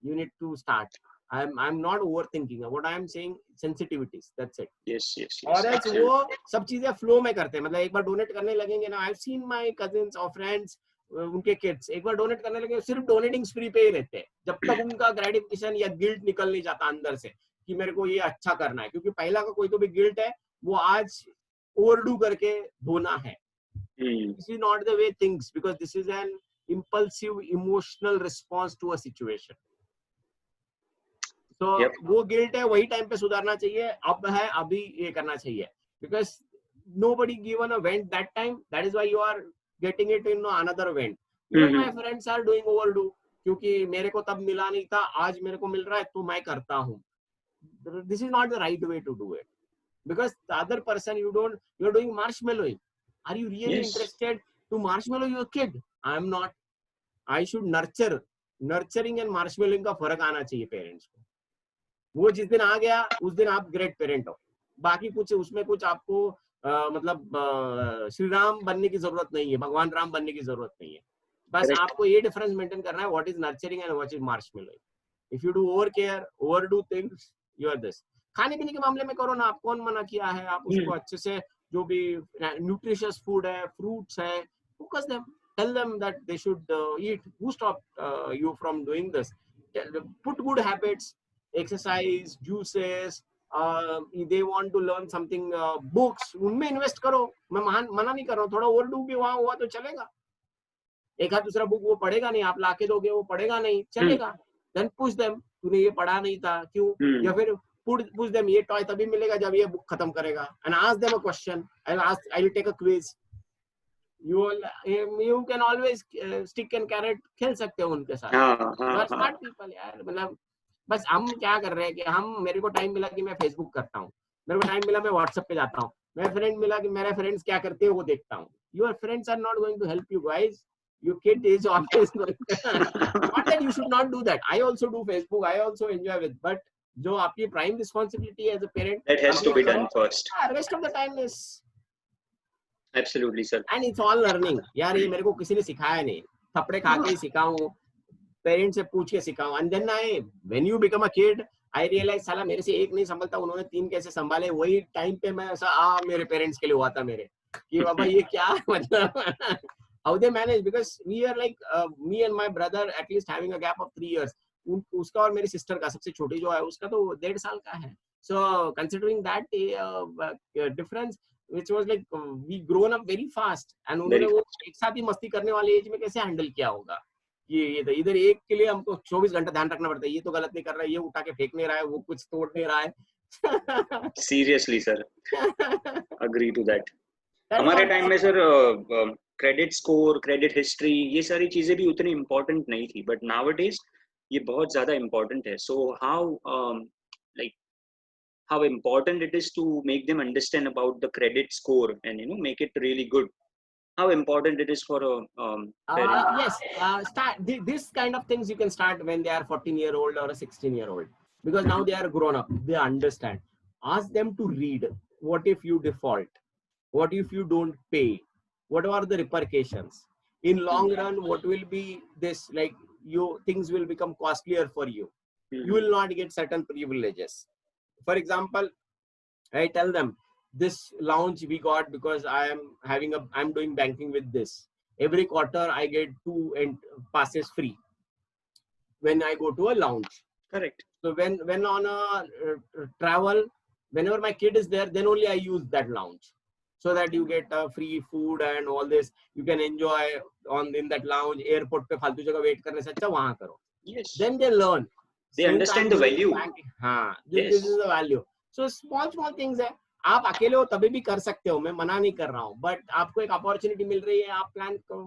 you need to start. I'm not overthinking. What I am saying, sensitivities. That's it. Yes. और else वो सब चीजें फ्लो में करते हैं, मतलब एक बार डोनेट करने लगेंगे ना, I've seen my cousins or friends, उनके किड्स एक बार डोनेट करने लगे सिर्फ डोनेटिंग स्प्री पे ही रहते हैं, जब तक उनका ग्रेटिफिकेशन या गिल्ट निकल नहीं जाता अंदर से कि मेरे को ये अच्छा करना है, क्योंकि पहला का कोई तो भी गिल्ट है वो आज ओवरडू करके धोना है. This is not the way things, because this is an impulsive emotional response to a situation. तो वो गिल्ट है, वही टाइम पे सुधारना चाहिए, अब है अभी ये करना चाहिए, because nobody given a vent that time, that is why you are getting it in another vent. Even my friends are doing overdo, क्योंकि मेरे को तब मिला नहीं था, आज मेरे को मिल रहा है तो मैं करता हूँ. This is not the right way to do it, because the other person you are doing marshmallowing. Are you really interested to marshmallow your kid? I am not. I should nurture. Nurturing and marshmallowing का फर्क आना चाहिए parents को. वो जिस दिन आ गया उस दिन आप ग्रेट पेरेंट हो, बाकी कुछ उसमें कुछ आपको मतलब श्री राम बनने की जरूरत नहीं है, भगवान राम बनने की जरूरत नहीं है. बस आपको ये डिफरेंस मेंटेन करना है, what is nurturing and what is marshmallowing. If you do over care, overdo things, you are this. खाने पीने के मामले में करो ना, आप कौन मना किया है, आप उसको अच्छे से जो भी न्यूट्रिशियस फूड है, फ्रूट्स है, focus them, tell them that they should eat. Who stop you from doing this? Put good habits, exercise, juices, they want to learn something, books, उनमें इन्वेस्ट करो. मैं मना नहीं कर रहा हूँ, थोड़ा ओवरडू भी वहाँ हुआ तो चलेगा. एक आध दूसरा बुक वो पढ़ेगा नहीं, आप लाके दोगे वो पढ़ेगा नहीं, चलेगा. देन पुश देम, तूने ये पढ़ा नहीं था क्यों, या फिर पुश देम, ये टॉय तभी मिलेगा जब ये बुक खत्म करेगा. And ask them a question, I will take a quiz. you can always stick and carrot खेल सकते हो उनके साथ. स्मार्ट पीपल यार, मतलब बस हम क्या कर रहे हैं कि हम, मेरे को टाइम मिला कि मैं फेसबुक करता हूँ, मेरे को टाइम मिला मैं व्हाट्सएप पे जाता हूँ, मेरे फ्रेंड मिला कि मेरे फ्रेंड्स क्या करते हैं वो देखता हूँ. Your friends are not going to help you guys. Your kid is always going to not that you should not do that. I also do Facebook, I also enjoy with, but जो आपकी prime responsibility है as a parent, That has to be done first. Rest of the time is Absolutely, sir. And it's all learning. यार ये मेरे को किसी ने सिखाया नहीं, थपड़े खा के ही सीखा हूँ, पेरेंट्स से पूछ के सीखा हूँ. And then I when you become a kid I realize साला मेरे से एक नहीं संभलता, उन्होंने 3 कैसे संभाले. वही टाइम पे मैं ऐसा मेरे पेरेंट्स के लिए हुआ था मेरे कि बाबा ये क्या मतलब how they manage, because we are like me and my brother at least having a gap of 3 years. उसका और मेरी सिस्टर का, सबसे छोटी जो है उसका तो 1.5 साल का है. So considering that difference which was like we grown up very fast, and उन्होंने वो एक साथ ही मस्ती करने वाले एज में कैसे हैंडल किया होगा. ये तो इधर एक के लिए हमको 24 घंटा ध्यान रखना पड़ता है, ये तो गलत नहीं कर रहा है, ये उठा के फेंक नहीं रहा है, वो कुछ तोड़ नहीं रहा है. Seriously, sir. Agree to that. हमारे टाइम में sir credit score, credit history, ये सारी चीजें भी उतनी इम्पोर्टेंट नहीं थी, बट नाउअडेज ये बहुत ज्यादा इम्पोर्टेंट है. सो how important it is to make them understand about the credit score and make it really good. How important it is for a parent. Yes, start this kind of things you can start when they are 14-year-old or a 16-year-old, because now they are grown up, they understand. Ask them to read. What if you default? What if you don't pay? What are the repercussions in long run? What will be this, like, things will become costlier for you. You will not get certain privileges. For example, I tell them, this lounge we got because I'm doing banking with this. Every quarter I get 2 passes free when I go to a lounge. Correct. So when on a travel, whenever my kid is there, then only I use that lounge, so that you get free food and all this. You can enjoy in that lounge. Airport पे फालतू जगह wait करने से अच्छा वहाँ करो. Yes. Then they learn. They understand the value. हाँ, Yes. this is the value. So small things है. आप अकेले हो तभी भी कर सकते हो, मैं मना नहीं कर रहा हूँ, बट आपको एक अपॉर्चुनिटी मिल रही है, आप प्लान करो.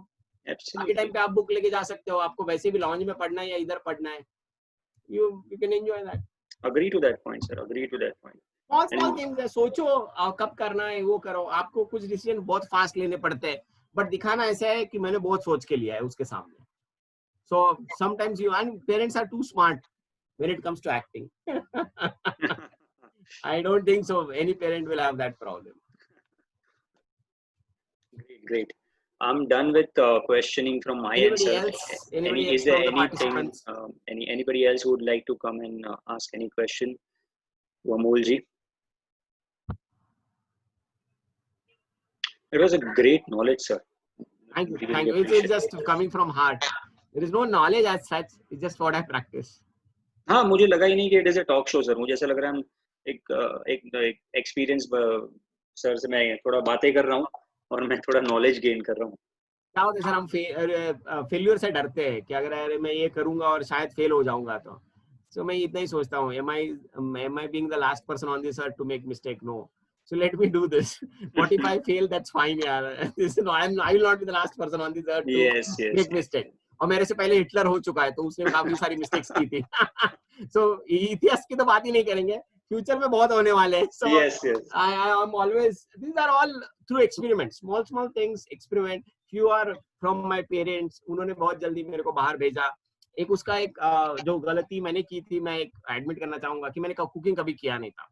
आगे टाइम पे आप बुक लेके जा सकते हो, आपको वैसे भी लॉन्ज में पढ़ना है या इधर पढ़ना है, you can enjoy that. Agree to that point, sir. Agree to that point. Small things है. सोचो कब करना है वो करो. आपको कुछ डिसीजन बहुत फास्ट लेने पड़ते हैं, बट दिखाना ऐसा है कि मैंने बहुत सोच के लिया है उसके सामने. So sometimes and parents are too smart when it comes to acting. I don't think so any parent will have that problem. Great. I'm done with questioning from my end, sir. Is there anything, anybody else who would like to come and ask any question to Amolji? It was a great knowledge, sir. Thank you. It's just coming from heart. There is no knowledge as such. It's just what I practice. हाँ, मुझे लगा ही नहीं कि it is a talk show, sir. मुझे ऐसा लग रहा है हम एक एक्सपीरियंस सर से मैं थोड़ा बातें कर रहा हूँ और मैं थोड़ा नॉलेज गेन कर रहा हूँ. क्या होता है सर, हम फेलियर से डरते हैं कि अगर मैं ये करूंगा और शायद फेल हो जाऊंगा तो. So मैं इतना ही सोचता हूँ, am I being the last person on this earth to make mistake? No. So let me do this. What if I fail? That's fine, यार. I will not be the last person on this earth to make mistake. और मेरे से पहले Hitler हो चुका है, तो उसने काफी सारी मिस्टेक्स की थी. So इतिहास की तो बात ही नहीं करेंगे, फ्यूचर में बहुत होने वाले हैं. So yes. I am always, these are all through experiments, small things, experiment. Few are from my parents. उन्होंने बहुत जल्दी मेरे को बाहर भेजा. एक उसका एक जो गलती मैंने की थी, मैं एक एडमिट करना चाहूंगा कि मैंने कुकिंग कभी किया नहीं था.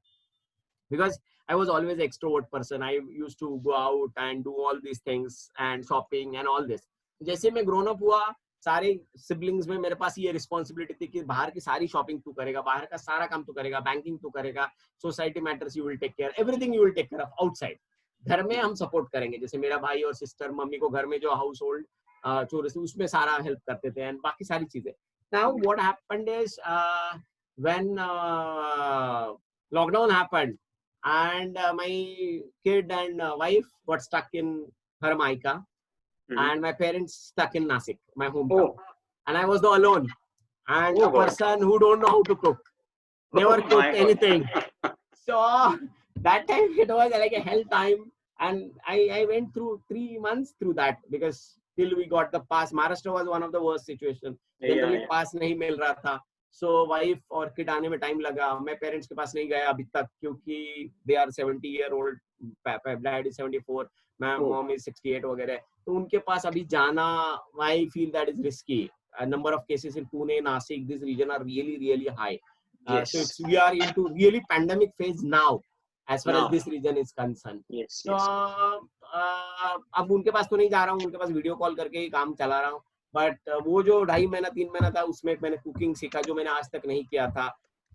Because I was always an extrovert person. I used to go out and do all these things and shopping and all this. जैसे मैं grown up हुआ, सारे siblings में मेरे पास ये responsibility थी कि बाहर की सारी shopping तू करेगा, बाहर का सारा काम तू करेगा, banking तू करेगा, society matters you will take care, everything you will take care of outside. घर में हम support करेंगे, जैसे मेरा भाई और sister, मम्मी को घर में जो household chores उसमें सारा help करते थे and बाकी सारी चीजें. Now what happened is when lockdown happened, and my kid and wife got stuck in her Maika, and my parents stuck in Nasik, my hometown. And I was the alone, and a person who don't know how to cook, never cooked anything. So that time it was like a hell time, and I went through 3 months through that, because till we got the pass. Maharashtra was one of the worst situation. Generally pass nahi mil raha tha. So wife और kid आने में time लगा. मैं parents के पास नहीं गया अभी तक, क्योंकि they are 70-year-old, dad is 74, mom is 68 वगैरह. तो उनके पास अभी जाना, I feel that is risky. A number of cases in Pune, Nasik, this region are really high. Yes. So it's we are into really pandemic phase now as far Now. as this region is concerned. Yes. तो अब उनके पास तो नहीं जा रहा हूँ, उनके पास video call करके ही काम चला रहा हूँ. बट वो जो 2.5 महीना 3 महीना था उसमें मैंने कुकिंग सीखा जो मैंने आज तक नहीं किया था.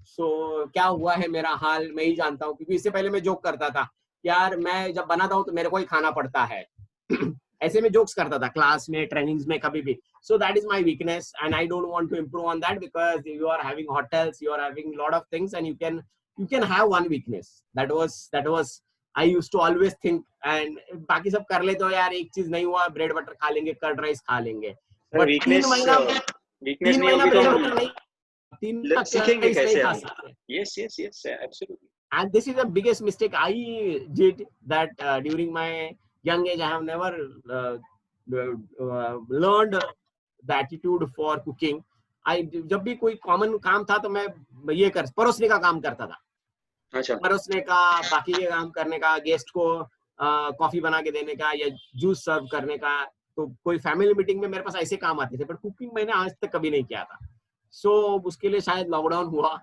सो क्या हुआ है मेरा हाल मैं ही जानता हूँ, क्योंकि इससे पहले मैं जोक करता था यार मैं जब बनाता हूँ तो मेरे को ही खाना पड़ता है. ऐसे में जोक्स करता था क्लास में, ट्रेनिंग्स में, कभी भी. So that is my weakness and I don't want to improve on that because you are having hotels, you are having a lot of things and you can have one weakness. That was I used to always think and बाकी सब कर ले तो यार एक चीज नहीं हुआ, ब्रेड बटर खा लेंगे, कर्ड राइस खा लेंगे. But वीकनेस 3 महीना नहीं ब्रेड होगी बटर नहीं, 3 महीना सीखेंगे कर्ड राइस कैसे नहीं खा हम. सकते. Yes, absolutely. And this is the biggest mistake I did, that during my young age I have never learned the attitude for cooking. जब भी कोई कॉमन काम था तो मैं ये परोसने का काम करता था. अच्छा. परोसने का, बाकी के काम करने का, गेस्ट को कॉफी बना के देने का या जूस सर्व करने का. तो कोई फैमिली मीटिंग में मेरे पास ऐसे काम आते थे, बट कुकिंग मैंने आज तक कभी नहीं किया था. सो उसके लिए शायद लॉकडाउन हुआ.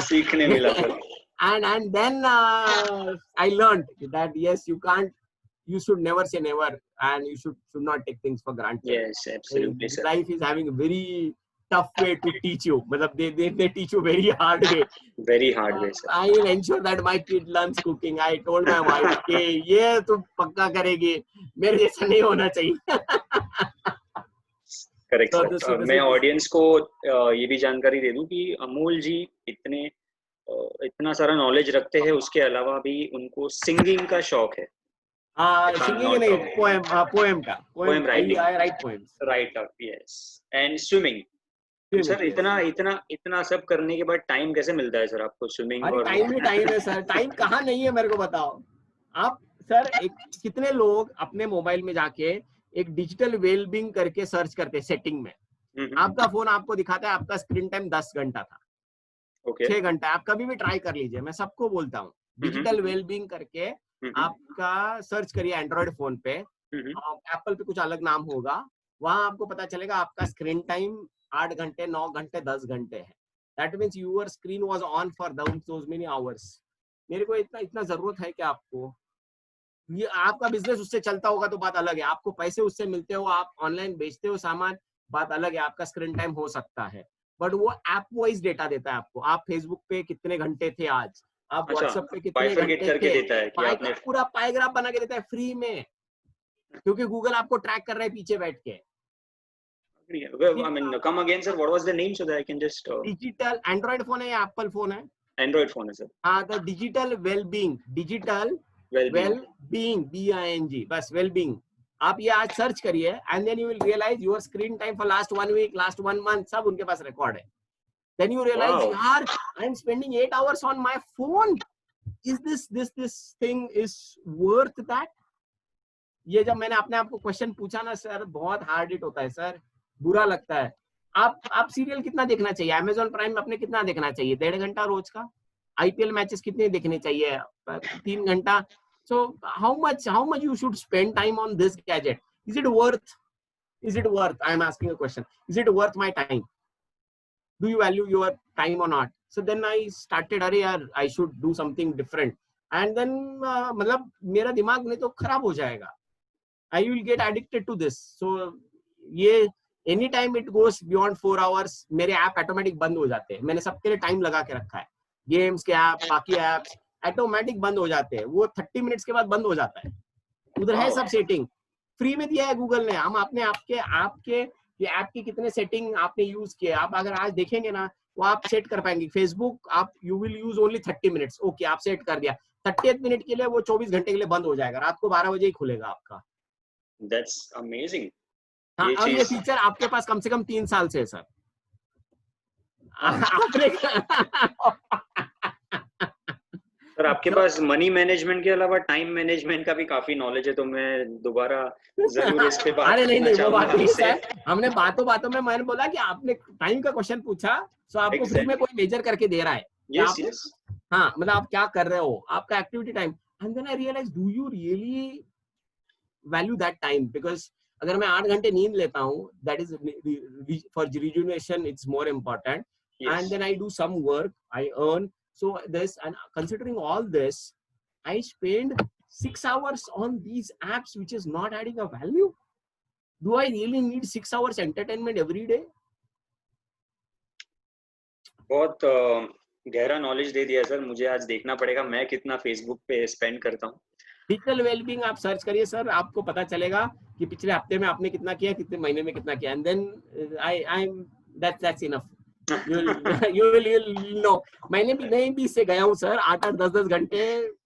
सीखने मिला फिर. And then I learned that yes, you should never say never and you should not take things for granted. Yes, absolutely, sir. Life is having a very tough way to teach you. They teach you very hard way. Very hard way, sir. I will ensure that my kid learns cooking. I told my wife कि ये तू पक्का करेगी, मेरे जैसा नहीं होना चाहिए. Correct sir. मैं ऑडियंस को ये भी जानकारी दे दूं कि अमोल जी इतना सारा नॉलेज रखते हैं, उसके अलावा भी उनको सिंगिंग का शौक है. सिंगिंग नहीं, poem writing. I write poems. Right up, yes. And swimming. Sir इतना सब करने के बाद टाइम कैसे मिलता है सर आपको स्विमिंग? और टाइम ही टाइम है सर. टाइम कहाँ नहीं है मेरे को बताओ आप. सर कितने लोग अपने मोबाइल में जाके एक डिजिटल वेलबींग करके सर्च करते हैं सेटिंग में. आपका फोन आपको दिखाता है आपका स्क्रीन टाइम 10 घंटा था, 6 घंटा. आप कभी भी ट्राई कर लीजिए, मैं सबको बोलता हूँ. डिजिटल वेलबींग करके आपका सर्च करिए एंड्रॉइड फोन पे, एप्पल पे कुछ अलग नाम होगा, वहां आपको पता चलेगा आपका स्क्रीन टाइम 8 घंटे, 9 घंटे, 10 घंटे है. That means your screen was on for those many hours. मेरे को इतना जरूरत है कि आपको ये आपका बिजनेस उससे चलता होगा तो बात अलग है, आपको पैसे उससे मिलते हो, आप ऑनलाइन बेचते हो सामान, बात अलग है, आपका स्क्रीन टाइम हो सकता है. बट वो ऐप वाइज डेटा देता है आपको. आप फेसबुक पे कितने घंटे थे आज, आप व्हाट्सएप पे कितने घंटे थे, पूरा पाइग्राफ बना के देता है फ्री में, क्योंकि गूगल आपको ट्रैक कर रहा है पीछे बैठ के. I mean, come again, sir. What was the name so that I can just? Digital Android phone है या Apple phone है? Android phone है sir. हाँ, the digital well-being, BING, बस well-being. आप ये आज सर्च करिए and then you will realize your screen time for last 1 week, last 1 month, सब उनके पास रिकॉर्ड है. Then you realize, यार, I am spending 8 hours on my phone. Is this thing is worth that? ये जब मैंने अपने आप को क्वेश्चन पूछा ना सर, बहुत हार्ड हिट होता है सर, बुरा लगता है. आप सीरियल कितना देखना चाहिए? अमेज़न प्राइम अपने कितना देखना चाहिए? 1.5 घंटा रोज का. आईपीएल मैचेस कितने देखने चाहिए? 3 घंटा. So how much you should spend time on this gadget? Is it worth? I am asking a question. Is it worth my time? Do you value your time or not? So then I started, अरे यार, I should do something different. And then मतलब मेरा दिमाग नहीं तो खराब हो जाएगा. I will get addicted to this. So ये any time it goes beyond 4 hours मेरे ऐप ऑटोमेटिक बंद हो जाते हैं. मैंने सबके लिए टाइम लगा के रखा है. गेम्स के ऐप, बाकी ऐप्स ऑटोमेटिक बंद हो जाते हैं. वो 30 मिनट्स के बाद बंद हो जाता है. उधर है सब सेटिंग, फ्री में दिया है गूगल ने. हम अपने आपके ये ऐप की कितने सेटिंग आपने यूज किए, आप अगर आज देखेंगे ना वो आप सेट कर पाएंगे. फेसबुक आप you will use only 30 minutes. Okay, आप सेट कर दिया. 30th मिनट के लिए वो 24 घंटे के लिए बंद हो जाएगा. रात को 12 बजे ही खुलेगा आपका. That's amazing. हाँ, और ये फीचर आपके पास कम से कम 3 साल से है सर. सर आपके पास मनी मैनेजमेंट के अलावा टाइम मैनेजमेंट का भी काफी नॉलेज है, तो मैं दोबारा जरूर इस पे बात. अरे नहीं, वो बात नहीं है. हमने बातों में मैंने बोला कि आपने टाइम का क्वेश्चन पूछा, तो आपको फ्री में कोई मेजर करके दे रहा है. यस. हाँ, मतलब आप क्या कर रहे हो, आपका activity time. And then I realize, do you really value that time? Because अगर मैं 8 घंटे नींद लेता हूँ, that is for rejuvenation, it's more important. Yes. and then I do some work, I earn. So this, and considering all this, I spend 6 hours on these apps, which is not adding a value. Do I really need 6 hours entertainment every day? बहुत गहरा knowledge दे दिया sir. मुझे आज देखना पड़ेगा मैं कितना Facebook पे स्पेंड करता हूँ. डिजिटल वेलबींग आप सर्च करिए सर, आपको पता चलेगा कि पिछले हफ्ते में आपने कितना किया, कितने महीने में कितना किया, and then I am that's enough. you'll know. मैंने भी नहीं भी से गया हूँ सर, 8-8 10-10 घंटे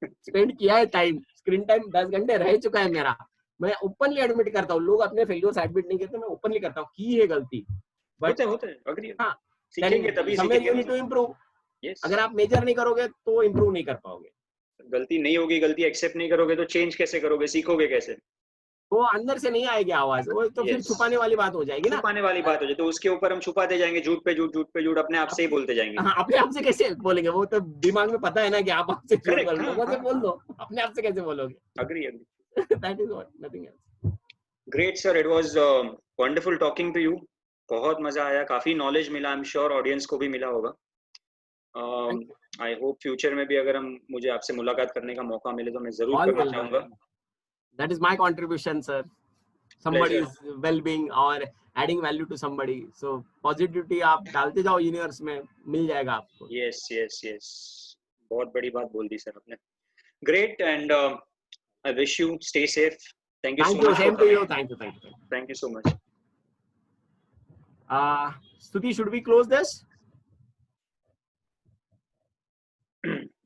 स्पेंड किया है टाइम. स्क्रीन टाइम 10 घंटे रह चुका है मेरा. मैं ओपनली एडमिट करता हूँ. लोग अपने फेलियर्स एडमिट नहीं करते, मैं ओपनली करता हूँ की है गलती. बट होते हैं अग्री. हाँ, सीखेंगे तभी somewhere you सीखेंगे. need to improve. Yes. अगर आप मेजर नहीं करोगे तो इम्प्रूव नहीं कर पाओगे. गलती नहीं होगी, गलती एक्सेप्ट नहीं करोगे तो चेंज कैसे करोगे, सीखोगे कैसे? वो अंदर से नहीं आएगी आवाज, वो तो फिर Yes. छुपाने वाली बात हो जाएगी ना. छुपाने वाली बात हो जाए तो उसके ऊपर हम छुपाते जाएंगे, झूठ पे झूठ, झूठ पे झूठ, अपने आप से ही बोलते जाएंगे. हाँ, अपने आप से कैसे बोलेंगे? वो तो दिमाग में पता है ना कि आप आपसे झूठ Correct, बोल रहे हो. हाँ, लोगों से हाँ, बोल दो, अपने आप से कैसे बोलोगे? Agree. That is what, nothing else. Great sir, it was wonderful talking to you. बहुत मजा आया, काफी नॉलेज मिला. आई एम श्योर ऑडियंस को भी मिला होगा. आई होप फ्यूचर में भी अगर मुझे आपसे मुलाकात करने का मौका मिले तो मैं जरूर All करना will. चाहूंगा. That is my contribution, sir. Somebody's well-being or adding value to somebody. So positivity आप डालते जाओ यूनिवर्स में, मिल जाएगा आपको. Yes, yes, yes. बहुत बड़ी बात बोल दी सर आपने. Great, and I wish you stay safe. Thank you so much. Same to you. Thank you. Thank you so much. Stuti, should we close this?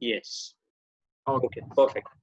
Yes. Okay. Perfect.